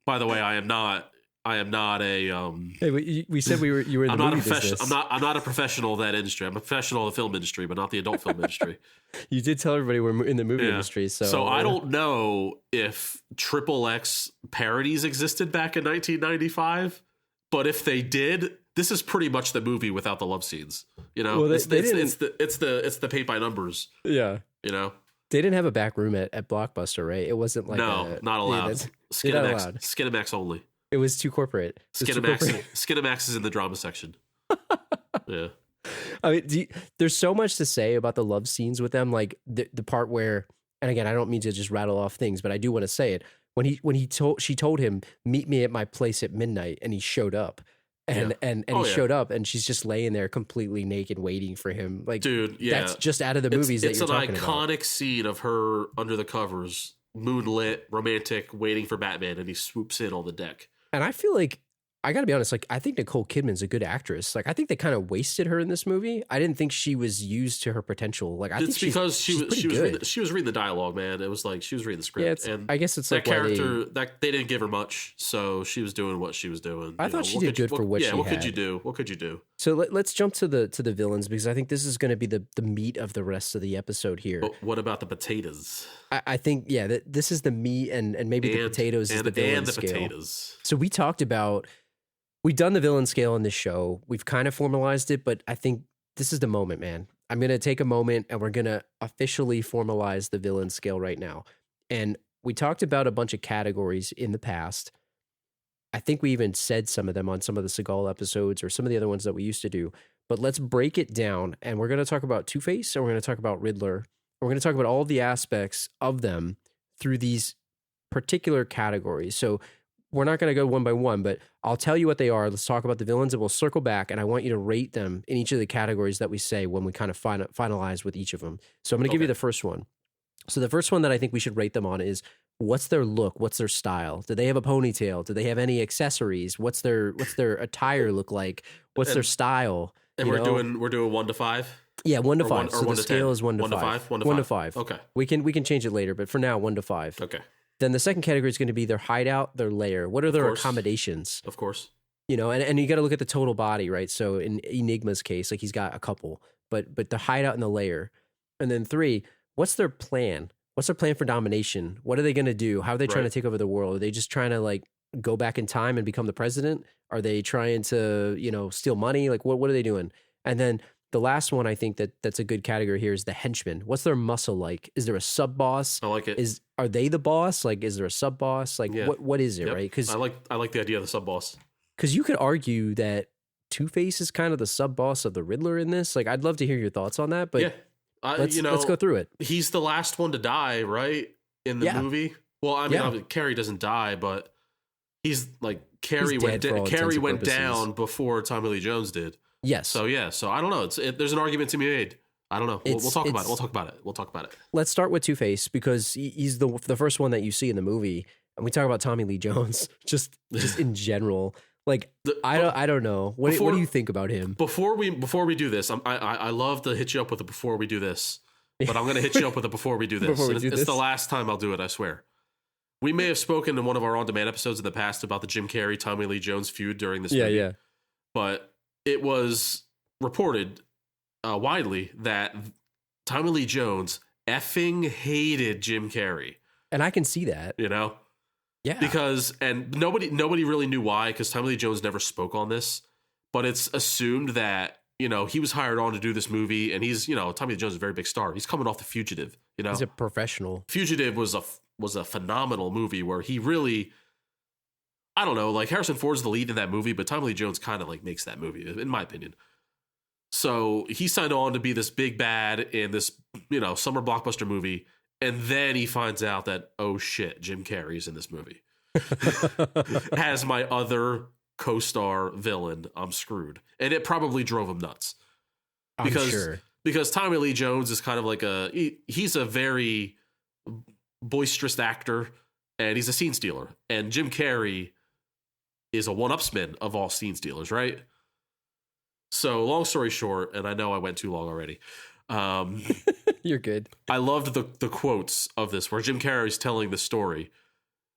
by the way, I am not a. Hey, we said you were in the movie business. I'm not a professional of that industry. I'm a professional of the film industry, but not the adult film industry. You did tell everybody we're in the movie industry, so I don't know if XXX parodies existed back in 1995, but if they did, this is pretty much the movie without the love scenes. Well, it's the paint by numbers. Yeah, they didn't have a back room at Blockbuster, right? It wasn't like not allowed. Skinemax only. It was too corporate. Skinemax is in the drama section. Yeah. I mean, there's so much to say about the love scenes with them. Like the part where, and again, I don't mean to just rattle off things, but I do want to say it. She told him, meet me at my place at midnight, and he showed up. And he showed up, and she's just laying there completely naked, waiting for him. Like, dude, that's just out of the movies that you're talking about. It's an iconic scene of her under the covers, moonlit, romantic, waiting for Batman, and he swoops in on the deck. And I feel like, I gotta be honest, like, I think Nicole Kidman's a good actress. Like, I think they kind of wasted her in this movie. I didn't think she was used to her potential. Like, I think because she was reading the dialogue, man. It was like she was reading the script. Yeah, and I guess it's that like character that they didn't give her much, so she was doing what she was doing. I thought she did good for what she had. What could you do? What could you do? So let's jump to the villains, because I think this is going to be the meat of the rest of the episode here. But what about the potatoes? I think this is the meat, and maybe the potatoes is the villain scale. Potatoes. So we talked about. We've done the villain scale in this show. We've kind of formalized it, but I think this is the moment, man. I'm going to take a moment and we're going to officially formalize the villain scale right now. And we talked about a bunch of categories in the past. I think we even said some of them on some of the Seagal episodes or some of the other ones that we used to do. But let's break it down. And we're going to talk about Two-Face and we're going to talk about Riddler. We're going to talk about all the aspects of them through these particular categories. So we're not going to go one by one, but I'll tell you what they are. Let's talk about the villains and we'll circle back. And I want you to rate them in each of the categories that we say when we kind of finalize with each of them. So I'm going to give you the first one. So the first one that I think we should rate them on is, what's their look? What's their style? Do they have a ponytail? Do they have any accessories? What's their attire look like? What's their style? And we're doing 1 to 5? Yeah, 1 to 5. Or so the scale is 1 to 5. 1 to 5. Okay. We can change it later, but for now, 1 to 5. Okay. Then the second category is going to be their hideout, their lair. What are their accommodations? Of course. And you got to look at the total body, right? So in Enigma's case, like he's got a couple, but the hideout and the lair. And then 3, what's their plan? What's their plan for domination? What are they going to do? How are they trying to take over the world? Are they just trying to like go back in time and become the president? Are they trying to, steal money? Like what are they doing? And then the last one, I think that's a good category here is the henchman. What's their muscle like? Is there a sub boss? I like it. Are they the boss? Like, is there a sub boss? Like, what is it? Yep. Right? Because I like the idea of the sub boss. Because you could argue that Two-Face is kind of the sub boss of the Riddler in this. Like, I'd love to hear your thoughts on that. But let's go through it. He's the last one to die, right? In the movie. Well, I mean, Carrey doesn't die, but he's like Carrey went down before Tommy Lee Jones did. Yes. So I don't know. There's an argument to be made. I don't know. We'll talk about it. We'll talk about it. Let's start with Two-Face because he's the first one that you see in the movie, and we talk about Tommy Lee Jones just in general. Like I don't know. What do you think about him? Before we do this, I love to hit you up with it before we do this, but I'm going to hit you up with it before we do this. It's the last time I'll do it. I swear. We may have spoken in one of our on-demand episodes in the past about the Jim Carrey, Tommy Lee Jones feud during this movie. Yeah. But it was reported widely that Tommy Lee Jones effing hated Jim Carrey. And I can see that. You know? Yeah. Because, and nobody really knew why, because Tommy Lee Jones never spoke on this, but it's assumed that, you know, he was hired on to do this movie, and he's, you know, Tommy Lee Jones is a very big star. He's coming off The Fugitive, you know? He's a professional. Fugitive was a phenomenal movie where he really, I don't know, like Harrison Ford's the lead in that movie, but Tommy Lee Jones kind of like makes that movie, in my opinion. So he signed on to be this big bad in this, you know, summer blockbuster movie. And then he finds out that, oh shit, Jim Carrey's in this movie. As my other co-star villain, I'm screwed. And it probably drove him nuts. Because Tommy Lee Jones is kind of like he's a very boisterous actor, and he's a scene stealer. And Jim Carrey is a one-upsman of all scene stealers, right? So long story short, and I know I went too long already. You're good. I loved the quotes of this where Jim Carrey's telling the story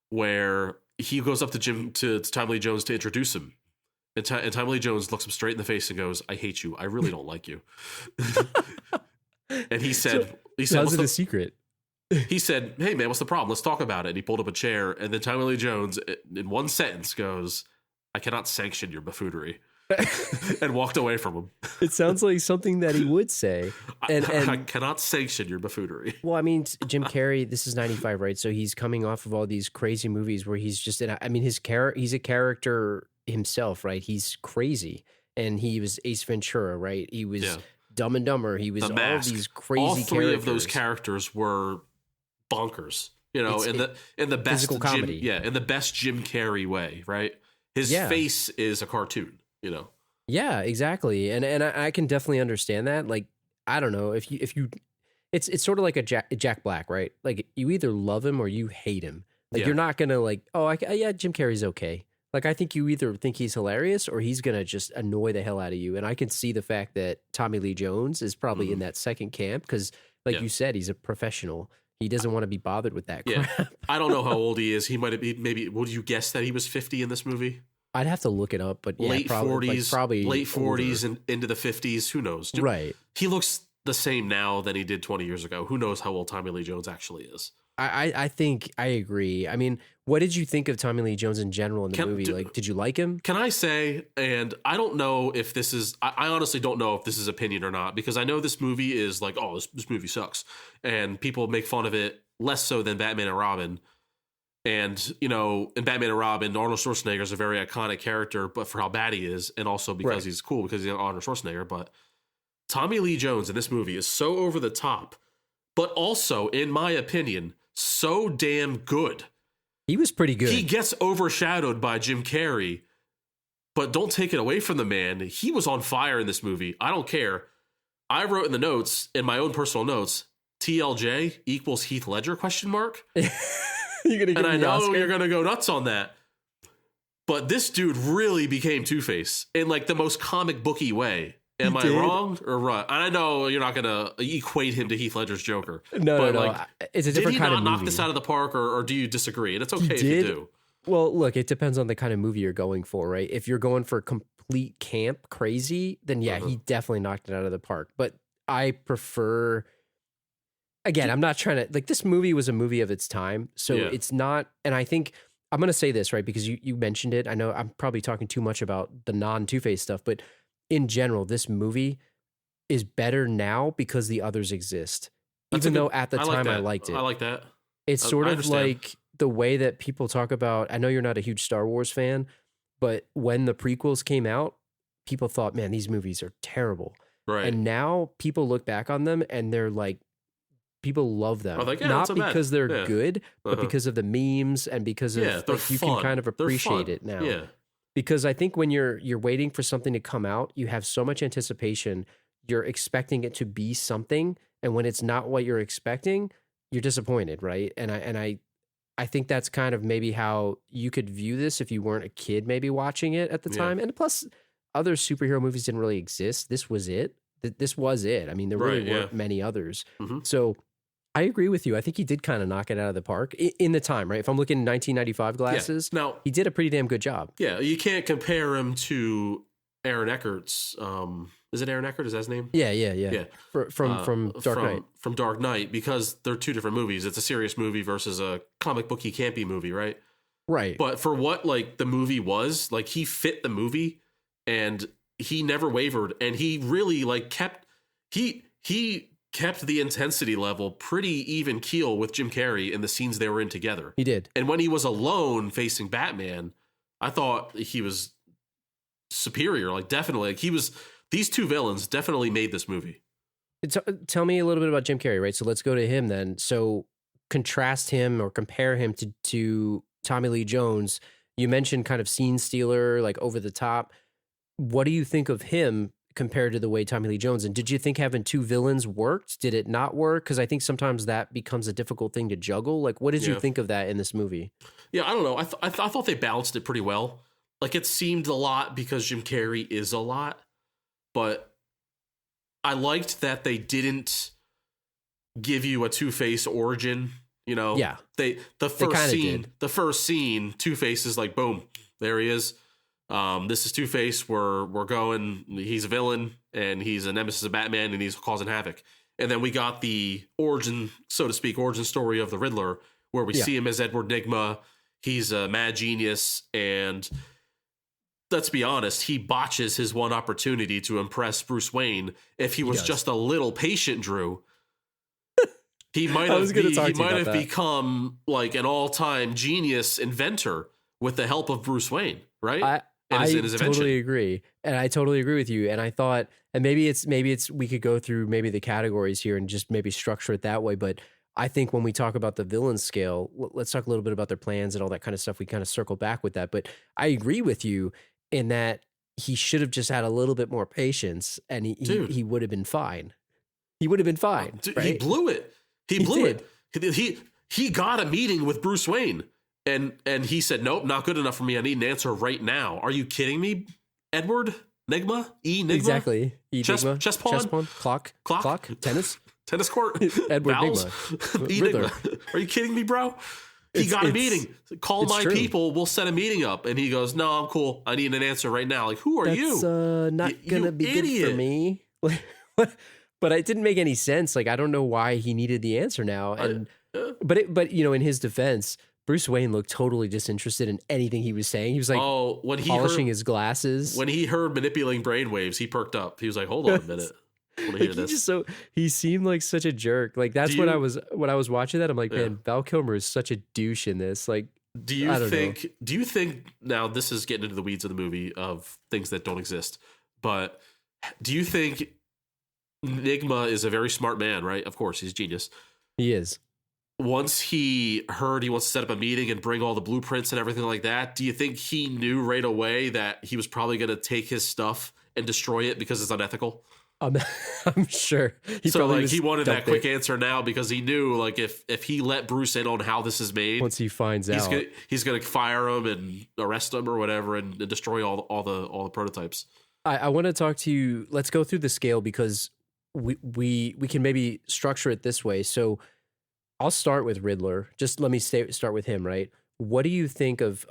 where he goes up to Tommy Lee Jones to introduce him. And Tommy Lee Jones looks him straight in the face and goes, I hate you. I really don't like you. And he said, how's it a secret? He said, hey man, what's the problem? Let's talk about it. And he pulled up a chair, and then Tommy Lee Jones in one sentence goes, I cannot sanction your buffoonery. And walked away from him. It sounds like something that he would say. And I cannot sanction your buffoonery. Well, I mean, Jim Carrey, this is 95, right? So he's coming off of all these crazy movies where he's just he's a character himself, right? He's crazy. And he was Ace Ventura, right? He was Dumb and Dumber. He was all these crazy characters. All three of those characters were bonkers, you know, in the best physical comedy. In the best Jim Carrey way, right? His face is a cartoon. You know, yeah, exactly, and I can definitely understand that. Like, I don't know if you, it's sort of like a Jack Black, right? Like, you either love him or you hate him. Like, you're not gonna like, Jim Carrey's okay. Like, I think you either think he's hilarious or he's gonna just annoy the hell out of you. And I can see the fact that Tommy Lee Jones is probably in that second camp because, like you said, he's a professional. He doesn't want to be bothered with that crap. Yeah. I don't know how old he is. He might have been maybe. Would you guess that he was 50 in this movie? I'd have to look it up, but late 40s, probably late 40s and into the 50s. Who knows? Right. He looks the same now than he did 20 years ago. Who knows how old Tommy Lee Jones actually is? I think I agree. I mean, what did you think of Tommy Lee Jones in general in the movie? Like, did you like him? Can I say, and I don't know if this is, I honestly don't know if this is opinion or not, because I know this movie is like, oh, this movie sucks. And people make fun of it less so than Batman and Robin. And, you know, in Batman and Robin, Arnold Schwarzenegger is a very iconic character, but for how bad he is, and also because he's cool, because he's Arnold Schwarzenegger. But Tommy Lee Jones in this movie is so over the top, but also, in my opinion, so damn good. He was pretty good. He gets overshadowed by Jim Carrey, but don't take it away from the man. He was on fire in this movie. I don't care. I wrote in the notes, in my own personal notes, TLJ equals Heath Ledger, question mark. And I know you're going to go nuts on that. But this dude really became Two-Face in like the most comic booky way. Am I wrong or right? I know you're not going to equate him to Heath Ledger's Joker. No. Like, it's a different kind of movie. Did he not knock this out of the park, or do you disagree? And it's okay if you do. Well, look, it depends on the kind of movie you're going for, right? If you're going for complete camp crazy, then he definitely knocked it out of the park. But I prefer... Again, I'm not trying to, like, this movie was a movie of its time. So it's not, and I think, I'm going to say this, right? Because you mentioned it. I know I'm probably talking too much about the non-Two-Face stuff, but in general, this movie is better now because the others exist. Even though at the time I liked it. I like that. It's sort of like the way that people talk about, I know you're not a huge Star Wars fan, but when the prequels came out, people thought, man, these movies are terrible. Right. And now people look back on them and they're like, people love them, like, not because they're good, but because of the memes and because of like, you can kind of appreciate it now. Yeah. Because I think when you're waiting for something to come out, you have so much anticipation. you're expecting it to be something, and when it's not what you're expecting, you're disappointed, right? And I think that's kind of maybe how you could view this if you weren't a kid maybe watching it at the time. And plus, other superhero movies didn't really exist. This was it. This was it. I mean, there really weren't many others. So I agree with you. I think he did kind of knock it out of the park in the time, right? If I'm looking 1995 glasses, Now, he did a pretty damn good job. Yeah, you can't compare him to Aaron Eckert's. Is it Aaron Eckert? Is that his name? Yeah. From Dark Knight. From Dark Knight, because they're two different movies. It's a serious movie versus a comic booky campy movie, right? Right. But for what like the movie was, like he fit the movie, and he never wavered, and he really like kept the intensity level pretty even keel with Jim Carrey in the scenes they were in together. He did. And when he was alone facing Batman, I thought he was superior. Like definitely, like he was. These two villains definitely made this movie. Tell me a little bit about Jim Carrey, right? So let's go to him then. So contrast him or compare him to Tommy Lee Jones. You mentioned kind of scene stealer, like over the top. What do you think of him compared to the way Tommy Lee Jones? And did you think having two villains worked? Did it not work? Because I think sometimes that becomes a difficult thing to juggle. Like, what did you think of that in this movie? Yeah, I don't know. I thought they balanced it pretty well. Like it seemed a lot because Jim Carrey is a lot. But I liked that they didn't give you a Two-Face origin, you know? Yeah. The first scene, Two-Face is like, boom, there he is. This is Two-Face. We're going, he's a villain and he's a nemesis of Batman and he's causing havoc. And then we got the origin, so to speak, origin story of the Riddler, where we see him as Edward Nygma. He's a mad genius, and let's be honest, he botches his one opportunity to impress Bruce Wayne. If he was just a little patient, Drew, he might have become like an all-time genius inventor with the help of Bruce Wayne, right? I totally agree. And I totally agree with you. And I thought, and maybe it's we could go through maybe the categories here and just maybe structure it that way. But I think when we talk about the villain scale, let's talk a little bit about their plans and all that kind of stuff. We kind of circle back with that. But I agree with you in that he should have just had a little bit more patience, and he would have been fine. He would have been fine. Dude, right? He blew it. He blew it. He got a meeting with Bruce Wayne, and he said, "Nope, not good enough for me. I need an answer right now." Are you kidding me, Edward Nygma? Nygma? Exactly. Chess pawn. Clock. Tennis court. Edward Vowels. Nygma. Are you kidding me, bro? He got a meeting. Call my people. We'll set a meeting up. And he goes, "No, I'm cool. I need an answer right now." Like, who are you? That's not going to be idiot. Good for me. But it didn't make any sense. Like, I don't know why he needed the answer now. And but you know, in his defense, Bruce Wayne looked totally disinterested in anything he was saying. He was like polishing his glasses. When he heard manipulating brainwaves, he perked up. He was like, "Hold on a minute." He seemed like such a jerk. Like that's when I was watching that. I'm like, man, Val Kilmer is such a douche in this. Like, do you think now this is getting into the weeds of the movie of things that don't exist, but do you think Nygma is a very smart man, right? Of course, he's a genius. He is. Once he heard he wants to set up a meeting and bring all the blueprints and everything like that, do you think he knew right away that he was probably going to take his stuff and destroy it because it's unethical? I'm sure. He wanted that quick answer now because he knew, like, if he let Bruce in on how this is made, once he finds out, he's gonna fire him and arrest him or whatever and destroy all the prototypes. I want to talk to you. Let's go through the scale because we can maybe structure it this way. So I'll start with Riddler. Just let me start with him. Right? What do you think of?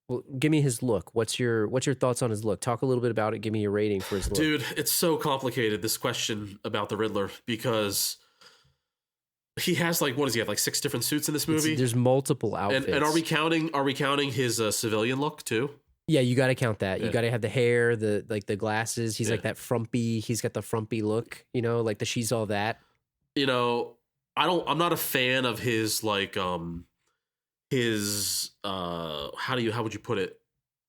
Well, give me his look. What's your thoughts on his look? Talk a little bit about it. Give me your rating for his look. Dude, it's so complicated, this question about the Riddler, because he has like, what does he have? Like 6 different suits in this movie? There's multiple outfits. And are we counting his civilian look too? Yeah, you got to count that. You got to have the hair, the glasses. He's like that frumpy. He's got the frumpy look, you know, like the she's all that. You know, I'm not a fan of his like how would you put it,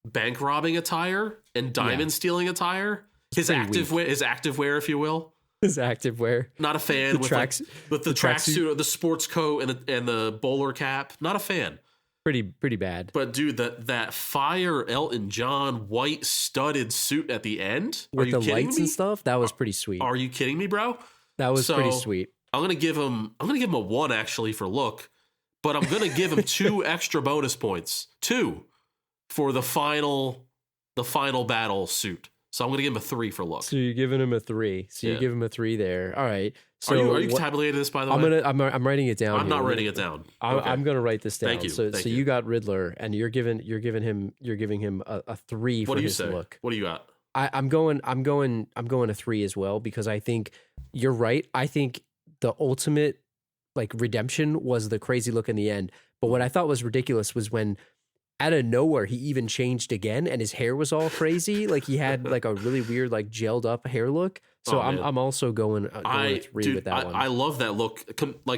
bank robbing attire and diamond stealing attire, his activewear, if you will. His activewear. Not a fan with the tracksuit, the sports coat and the bowler cap. Not a fan. Pretty bad. But dude, that fire Elton John white studded suit at the end With the lights me? and stuff, that was pretty sweet. Are you kidding me, bro? That was pretty sweet. I'm gonna give him a 1 actually for look, but I'm gonna give him 2 extra bonus points. 2 for the final battle suit. So I'm gonna give him a 3 for look. So you're giving him a 3. So you give him a 3 there. All right. So are you tabulating this, by the way? I'm writing it down. I'm not writing it down. Okay. I'm gonna write this down. Thank you. So you got Riddler, and you're giving him a 3 for his look. What do you got? I'm going a 3 as well, because I think you're right. I think the ultimate like redemption was the crazy look in the end. But what I thought was ridiculous was when out of nowhere he even changed again and his hair was all crazy. Like he had like a really weird like gelled up hair look. So I'm also going a 3 with that one. I love that look.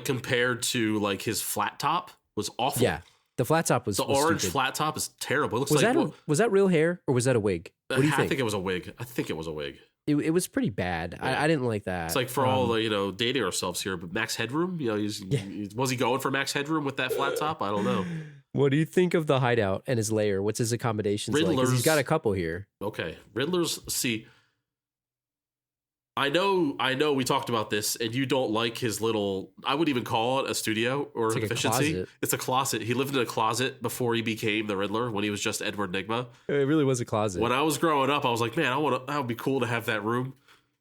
Compared to like his flat top was awful. Yeah, the flat top was orange stupid. flat top is terrible. It looks was that real hair or was that a wig? What do you think? I think it was a wig. It was pretty bad. Yeah. I didn't like that. It's like for all the dating ourselves here, but Max Headroom, was he going for Max Headroom with that flat top? I don't know. What do you think of the hideout and his lair? What's his accommodations like? 'Cause he's got a couple here. Okay, Riddler's. See, I know. We talked about this, and you don't like his little. I would even call it a studio or an efficiency. It's a closet. He lived in a closet before he became the Riddler. When he was just Edward Nygma. It really was a closet. When I was growing up, I was like, man, that would be cool to have that room.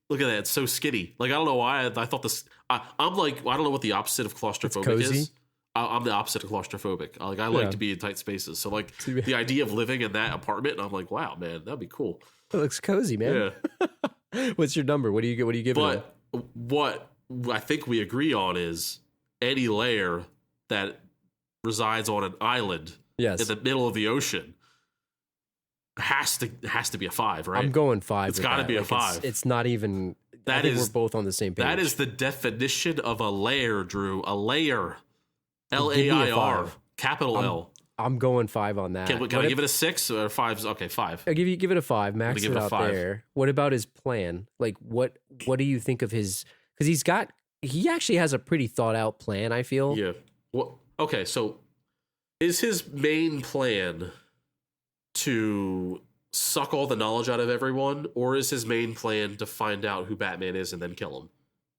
Look at that. It's so skinny. Like, I don't know why I thought this. I'm like, I don't know what the opposite of claustrophobic is. I'm the opposite of claustrophobic. I like to be in tight spaces. So like the idea of living in that apartment, and I'm like, wow, man, that'd be cool. It looks cozy, man. Yeah. What's your number? What do you give it? But what I think we agree on is any lair that resides on an island in the middle of the ocean has to be a 5, right? I'm going 5. It's got to be a 5. It's not even. I think we're both on the same page. That is the definition of a lair, Drew. A lair. Lair. Capital L. I'm going 5 on that. Can I give it a 6 or 5? Okay, 5. I'll give it a 5. Max it out there. What about his plan? Like, what do you think of his? Because he actually has a pretty thought out plan, I feel. Yeah. Well, okay, so is his main plan to suck all the knowledge out of everyone, or is his main plan to find out who Batman is and then kill him?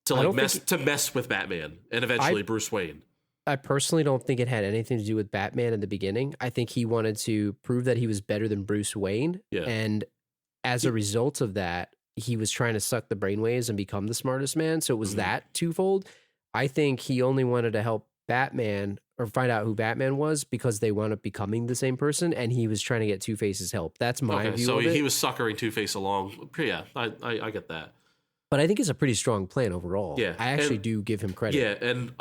To mess with Batman and eventually Bruce Wayne. I personally don't think it had anything to do with Batman in the beginning. I think he wanted to prove that he was better than Bruce Wayne. Yeah. And as a result of that, he was trying to suck the brainwaves and become the smartest man. So it was that twofold. I think he only wanted to help Batman or find out who Batman was because they wound up becoming the same person, and he was trying to get Two-Face's help. That's my view of it. So he was suckering Two-Face along. Yeah, I get that. But I think it's a pretty strong plan overall. Yeah, I actually do give him credit. Yeah, and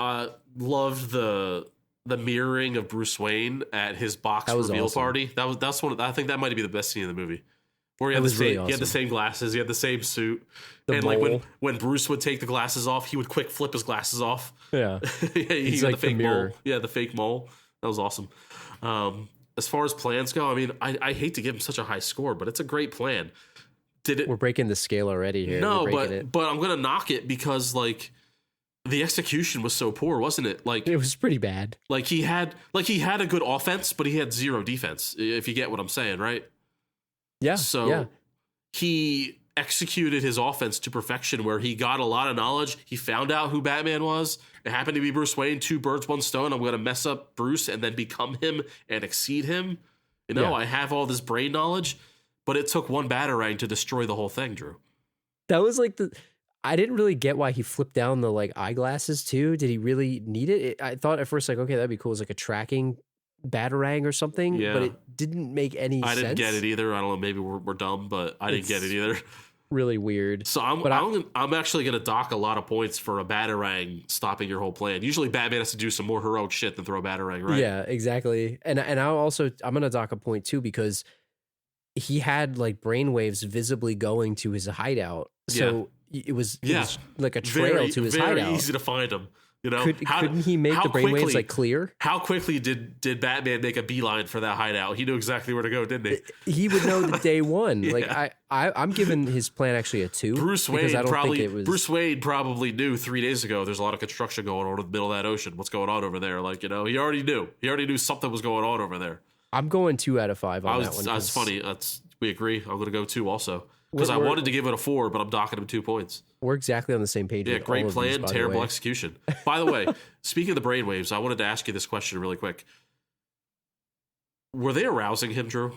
loved the mirroring of Bruce Wayne at his box reveal party. That's one. I think that might be the best scene in the movie. Where he had the same glasses, he had the same suit, like when Bruce would take the glasses off, he would quick flip his glasses off. Yeah, he got the fake mole. Yeah, the fake mole. That was awesome. As far as plans go, I mean, I hate to give him such a high score, but it's a great plan. We're breaking the scale already here. No, but I'm gonna knock it because like the execution was so poor, wasn't it? Like it was pretty bad. Like he had a good offense, but he had 0 defense. If you get what I'm saying, right? Yeah. So he executed his offense to perfection, where he got a lot of knowledge. He found out who Batman was. It happened to be Bruce Wayne. 2 birds, 1 stone. I'm gonna mess up Bruce and then become him and exceed him. I have all this brain knowledge. But it took one Batarang to destroy the whole thing, Drew. That was like I didn't really get why he flipped down the like eyeglasses too. Did he really need it? I thought at first like, okay, that'd be cool. It's like a tracking Batarang or something. Yeah. But it didn't make any sense. I didn't get it either. I don't know. Maybe we're dumb, but I didn't get it either. Really weird. So I'm actually going to dock a lot of points for a Batarang stopping your whole plan. Usually Batman has to do some more heroic shit than throw a Batarang, right? Yeah, exactly. And I'm going to dock a point too because he had like brainwaves visibly going to his hideout. So it was like a trail to his hideout. Very easy to find him. You know, Couldn't he make the brainwaves like clear? How quickly did Batman make a beeline for that hideout? He knew exactly where to go, didn't he? He would know the day one. Yeah. Like I'm giving his plan actually a 2. Bruce Wayne because I don't probably think it was... Bruce Wayne probably knew 3 days ago there's a lot of construction going on in the middle of that ocean. What's going on over there? Like, you know, he already knew. He already knew something was going on over there. I'm going 2 out of 5 on that one. That's funny. We agree. I'm going to go 2 also. Because I wanted to give it a 4, but I'm docking him 2 points. We're exactly on the same page. Yeah, with great all of plan, these, by the terrible way. execution. By the way, speaking of the brainwaves, I wanted to ask you this question really quick. Were they arousing him, Drew?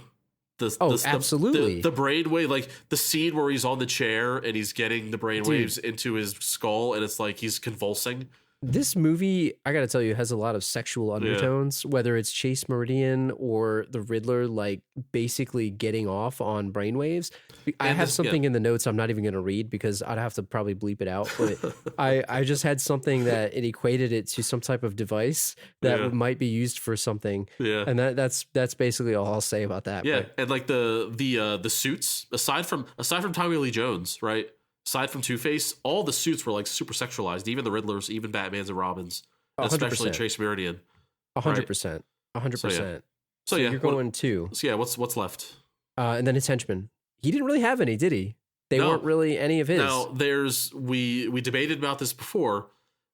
Absolutely. The brainwave, like the scene where he's on the chair and he's getting the brainwaves into his skull and it's like he's convulsing. This movie, I got to tell you, has a lot of sexual undertones, whether it's Chase Meridian or the Riddler, like basically getting off on brainwaves. I have something in the notes I'm not even going to read because I'd have to probably bleep it out. But I just had something that it equated it to some type of device that might be used for something. Yeah. And that's basically all I'll say about that. Yeah. But And like the suits, aside from Tommy Lee Jones, right? Aside from Two-Face, all the suits were like super sexualized. Even the Riddlers, even Batman's and Robins, 100%. especially Chase Meridian. 100%. 100%. So you're going 2. So yeah, what's left? And then his Henchman. He didn't really have any, did he? They weren't really any of his. Now there's we debated about this before.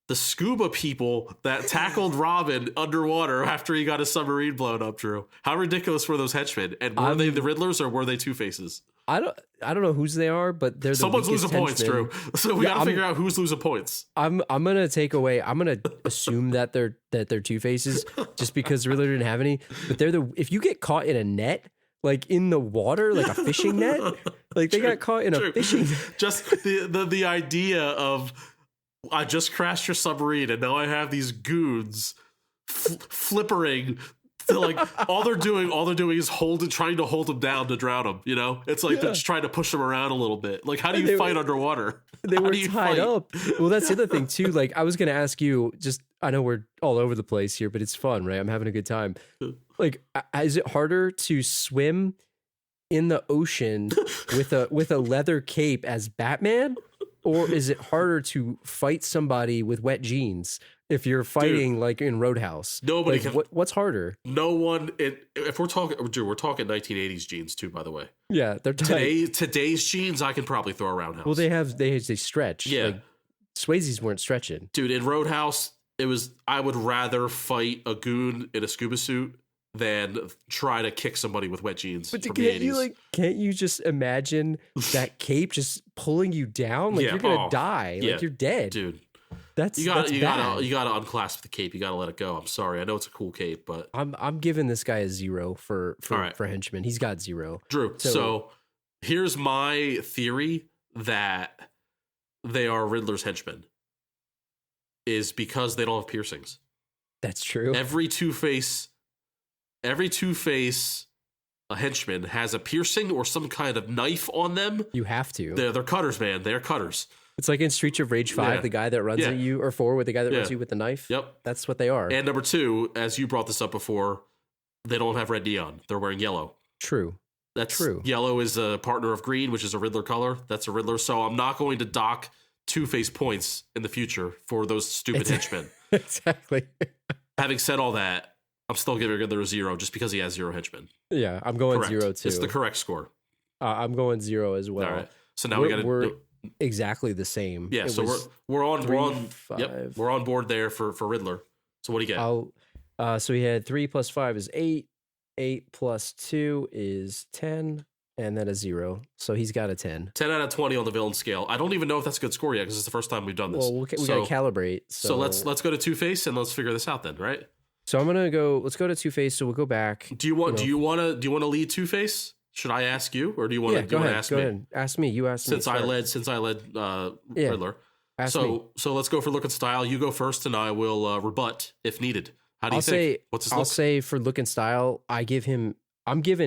The scuba people that tackled Robin underwater after he got his submarine blown up, Drew. How ridiculous were those henchmen? And were they the Riddlers or were they Two-Faces? I don't know whose they are, but they're the Someone's losing points, henchmen. Drew. So we gotta figure out who's losing points. I'm gonna take away. I'm gonna assume that they're Two-Faces just because the Riddler didn't have any. But they're if you get caught in a net, like in the water, like a fishing net, like they got caught in a fishing net. Just the idea of I just crashed your submarine and now I have these goons flippering. Like all they're doing is trying to hold him down to drown him. You know, it's like they're just trying to push him around a little bit. Like, how do you fight underwater? They were tied up. Well, that's the other thing too. Like, I was gonna ask you. Just I know we're all over the place here, but it's fun, right? I'm having a good time. Like, is it harder to swim in the ocean with a leather cape as Batman, or is it harder to fight somebody with wet jeans? If you're fighting like in Roadhouse, nobody like, can. What's harder? No one. If we're talking, Drew, we're talking 1980s jeans too. By the way, yeah, they're tight. Today's jeans I can probably throw around house. Well, they stretch. Yeah, like, Swayze's weren't stretching, dude. In Roadhouse, I would rather fight a goon in a scuba suit than try to kick somebody with wet jeans. But from the 80s. Can't you just imagine that cape just pulling you down? Like you're gonna die. Like you're dead, dude. You gotta unclasp the cape. You gotta let it go. I'm sorry. I know it's a cool cape, but I'm giving this guy a 0 for Henchman. He's got 0. Drew. So here's my theory that they are Riddler's henchmen is because they don't have piercings. That's true. Every Two-Face a henchman has a piercing or some kind of knife on them. You have to. They're cutters, man. They're cutters. It's like in Streets of Rage 5, the guy that runs at you, or 4 with the guy that runs you with the knife. Yep. That's what they are. And number 2, as you brought this up before, they don't have red neon. They're wearing yellow. True. That's true. Yellow is a partner of green, which is a Riddler color. That's a Riddler. So I'm not going to dock Two-Face points in the future for those stupid henchmen. Exactly. Having said all that, I'm still giving Riddler a 0 just because he has 0 henchmen. Yeah, I'm going correct. 0 too. It's the correct score. I'm going 0 as well. All right. So now we're exactly the same. Yeah, so we're on board there for Riddler. So what do you get? So he had 3 plus 5 is 8. 8 plus 2 is 10, and then a 0. So he's got a 10. 10 out of 20 on the villain scale. I don't even know if that's a good score yet because it's the first time we've done this. Well, we got to calibrate. So let's go to Two-Face and let's figure this out then, right? So let's go to Two-Face. So we'll go back. Do you want to lead Two-Face? Should I ask you, or do you want to ask me? Go ahead. Ask me. You asked me. Since I led Riddler. Ask me. So let's go for look and style. You go first, and I will rebut if needed. How do you think? What's his look? I'll say for look and style, I'm giving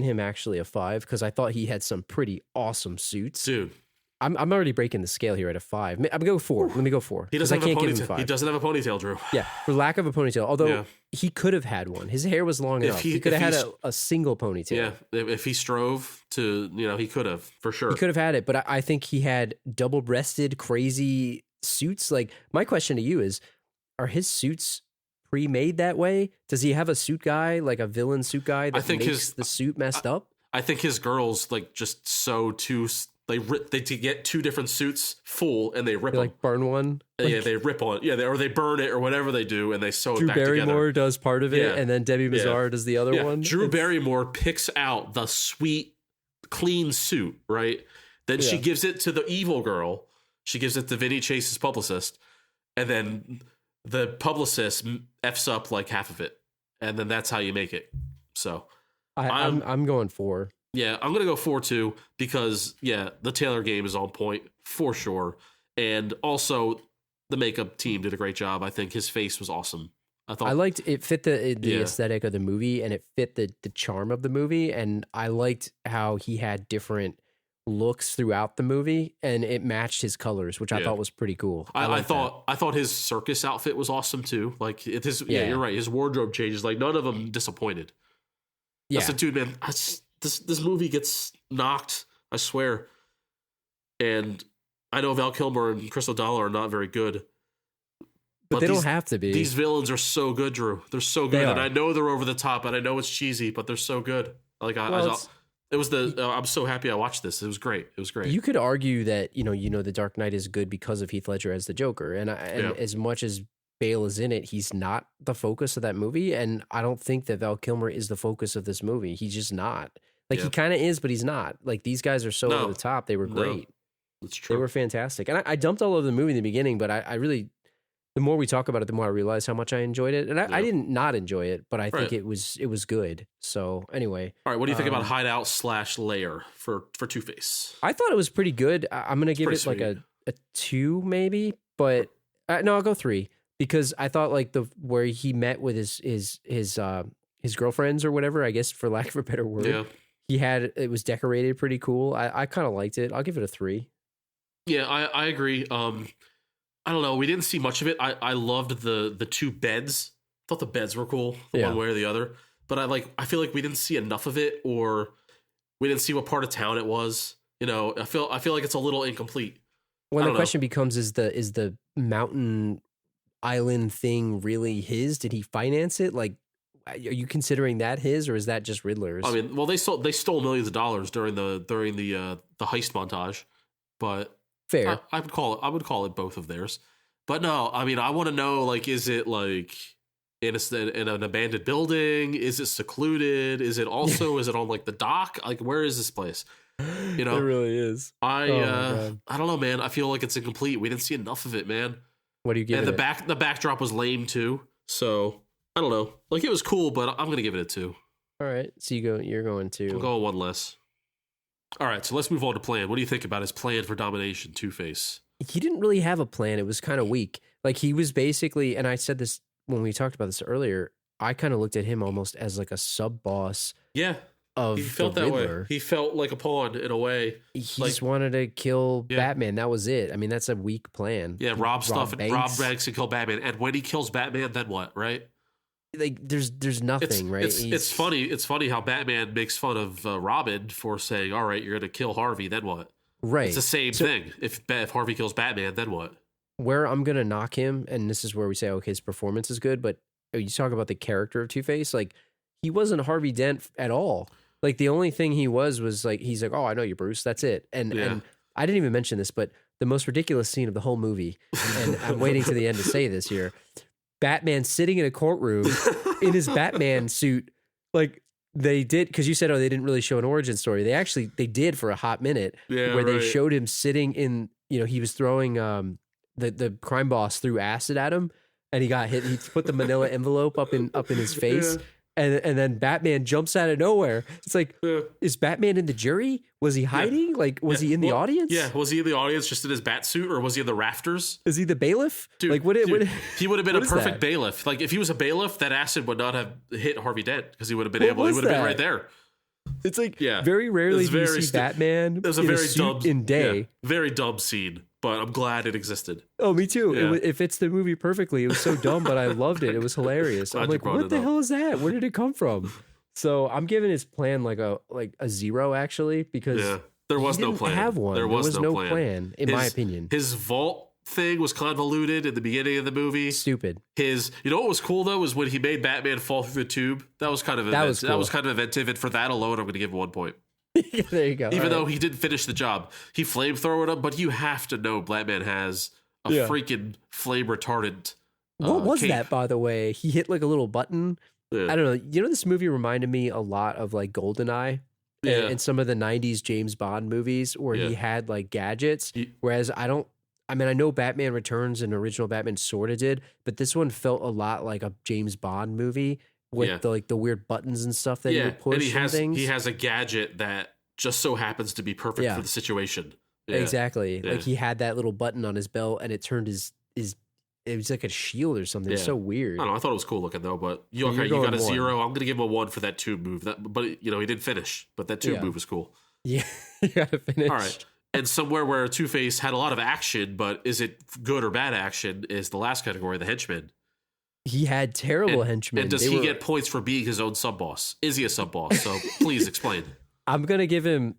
him actually a 5 because I thought he had some pretty awesome suits. Dude. I'm already breaking the scale here at a 5. I'm going to go 4. Let me go 4. He doesn't have a ponytail. He doesn't have a ponytail, Drew. Yeah, for lack of a ponytail. Although he could have had one. His hair was long enough. He could have had a single ponytail. Yeah, if he strove to, he could have, for sure. He could have had it, but I think he had double-breasted, crazy suits. Like, my question to you is, are his suits pre-made that way? Does he have a suit guy, like a villain suit guy that makes the suit messed up? I think his girls like just sew two. They get two different suits full and they rip They them. like burn one. Yeah, they rip on. Yeah, or they burn it or whatever they do, and they sew it back Barrymore together. does part of it, Yeah. and then Debbie Mazar does the other one. Drew Barrymore picks out the sweet, clean suit, right? Then she gives it to the evil girl. She gives it to Vinny Chase's publicist, and then the publicist f's up like half of it, and then that's how you make it. So I'm going 4. Yeah, I'm gonna go 4-2 because the Taylor game is on point for sure, and also the makeup team did a great job. I think his face was awesome. I liked it fit the aesthetic of the movie, and it fit the charm of the movie, and I liked how he had different looks throughout the movie, and it matched his colors, which I thought was pretty cool. I thought his circus outfit was awesome too. Like you're right. His wardrobe changes, like none of them disappointed. Yeah, I said, dude, man, this movie gets knocked, I swear. And I know Val Kilmer and Chris O'Donnell are not very good. But they don't have to be. These villains are so good, Drew. They're so good. And I know they're over the top, and I know it's cheesy, but they're so good. Like I'm so happy I watched this. It was great. You could argue that, The Dark Knight is good because of Heath Ledger as the Joker. And as much as Bale is in it, he's not the focus of that movie. And I don't think that Val Kilmer is the focus of this movie. He's just not. Like, he kind of is, but he's not. Like, these guys are so over the top. They were great. That's true. They were fantastic. And I dumped all over the movie in the beginning, but I really, the more we talk about it, the more I realize how much I enjoyed it. And I didn't not enjoy it, but I think it was good. So anyway. All right, what do you think about Hideout / Lair for Two-Face? I thought it was pretty good. I'm going to give it like a 2 maybe, but no, I'll go 3 because I thought like where he met with his girlfriends or whatever, I guess for lack of a better word. Yeah. It was decorated pretty cool. I kind of liked it. I'll give it a 3. Yeah, I agree. I don't know. We didn't see much of it. I loved the two beds. Thought the beds were cool, one way or the other. But I feel like we didn't see enough of it, or we didn't see what part of town it was. I feel like it's a little incomplete. Well, the question becomes: is the mountain island thing really his? Did he finance it? Like, are you considering that his, or is that just Riddler's? I mean, well, they stole millions of dollars during the heist montage, but. Fair. I would call it both of theirs. But no, I mean, I want to know, like, is it like in an abandoned building? Is it secluded? Is it on like the dock? Like, where is this place? It really is. I don't know, man. I feel like it's incomplete. We didn't see enough of it, man. What do you give it? And the backdrop was lame too. So I don't know. Like, it was cool, but I'm gonna give it a 2. All right. So you're going 2. I'm going 1 less. All right, so let's move on to plan. What do you think about his plan for domination, Two-Face? He didn't really have a plan. It was kind of weak. Like, he was basically, and I said this when we talked about this earlier, I kind of looked at him almost as like a sub-boss. Yeah, of he felt the that Riddler. way. He felt like a pawn in a way. He just wanted to kill Batman. That was it. I mean, that's a weak plan. Yeah, rob banks and kill Batman. And when he kills Batman, then what, right? Like, there's nothing, right? It's funny. It's funny how Batman makes fun of Robin for saying, "All right, you're going to kill Harvey, then what?" Right. It's the same thing. If Harvey kills Batman, then what? Where I'm going to knock him, and this is where we say, okay, his performance is good, but you talk about the character of Two-Face, like, he wasn't Harvey Dent at all. Like, the only thing he was like, he's like, "Oh, I know you, Bruce. That's it." And I didn't even mention this, but the most ridiculous scene of the whole movie, and I'm waiting to the end to say this here. Batman sitting in a courtroom in his Batman suit, like they did, because you said, they didn't really show an origin story. They did for a hot minute, where they showed him sitting in, he was throwing the crime boss threw acid at him, and he got hit. He put the manila envelope up in his face. And then Batman jumps out of nowhere. It's like, is Batman in the jury? Was he hiding? Like, was he in the audience? Yeah, was he in the audience just in his bat suit, or was he in the rafters? Is he the bailiff? Dude, like, he would have been a perfect bailiff. Like, if he was a bailiff, that acid would not have hit Harvey Dent because he would have been able. He would have been right there. It's like very rarely do you see Batman in a suit in day. Very dumb scene, but I'm glad it existed. Oh, me too. Yeah. It fits the movie perfectly. It was so dumb, but I loved it. It was hilarious. I'm like, what the hell is that? Where did it come from? So I'm giving his plan like a 0 actually, because there was no plan. Have one. There was no plan in my opinion. His vault thing was convoluted in the beginning of the movie. Stupid. You know what was cool though was when he made Batman fall through the tube. That was kind of cool. That was kind of inventive, and for that alone, I'm going to give him 1 point. There you go. Even though he didn't finish the job, he flamethrowered him. But you have to know Batman has a freaking flame retardant. What was cape. that, by the way? He hit like a little button. Yeah. I don't know. You know, this movie reminded me a lot of like GoldenEye. Yeah. And some of the 90s James Bond movies where he had like gadgets. Whereas I know Batman Returns and original Batman sort of did, but this one felt a lot like a James Bond movie with the weird buttons and stuff that he would push and things. He has a gadget that just so happens to be perfect for the situation. Yeah. Exactly. Like he had that little button on his belt and it turned his it was like a shield or something. It's so weird. I don't know. I thought it was cool looking though, but you got a 1. 0. I'm going to give him a 1 for that tube move. But you know, he didn't finish, but that tube move was cool. Yeah, you got to finish. All right. And somewhere where Two-Face had a lot of action, but is it good or bad action is the last category, the Henchman. He had terrible henchmen. And does he get points for being his own sub-boss? Is he a sub-boss? So please explain. I'm going to give him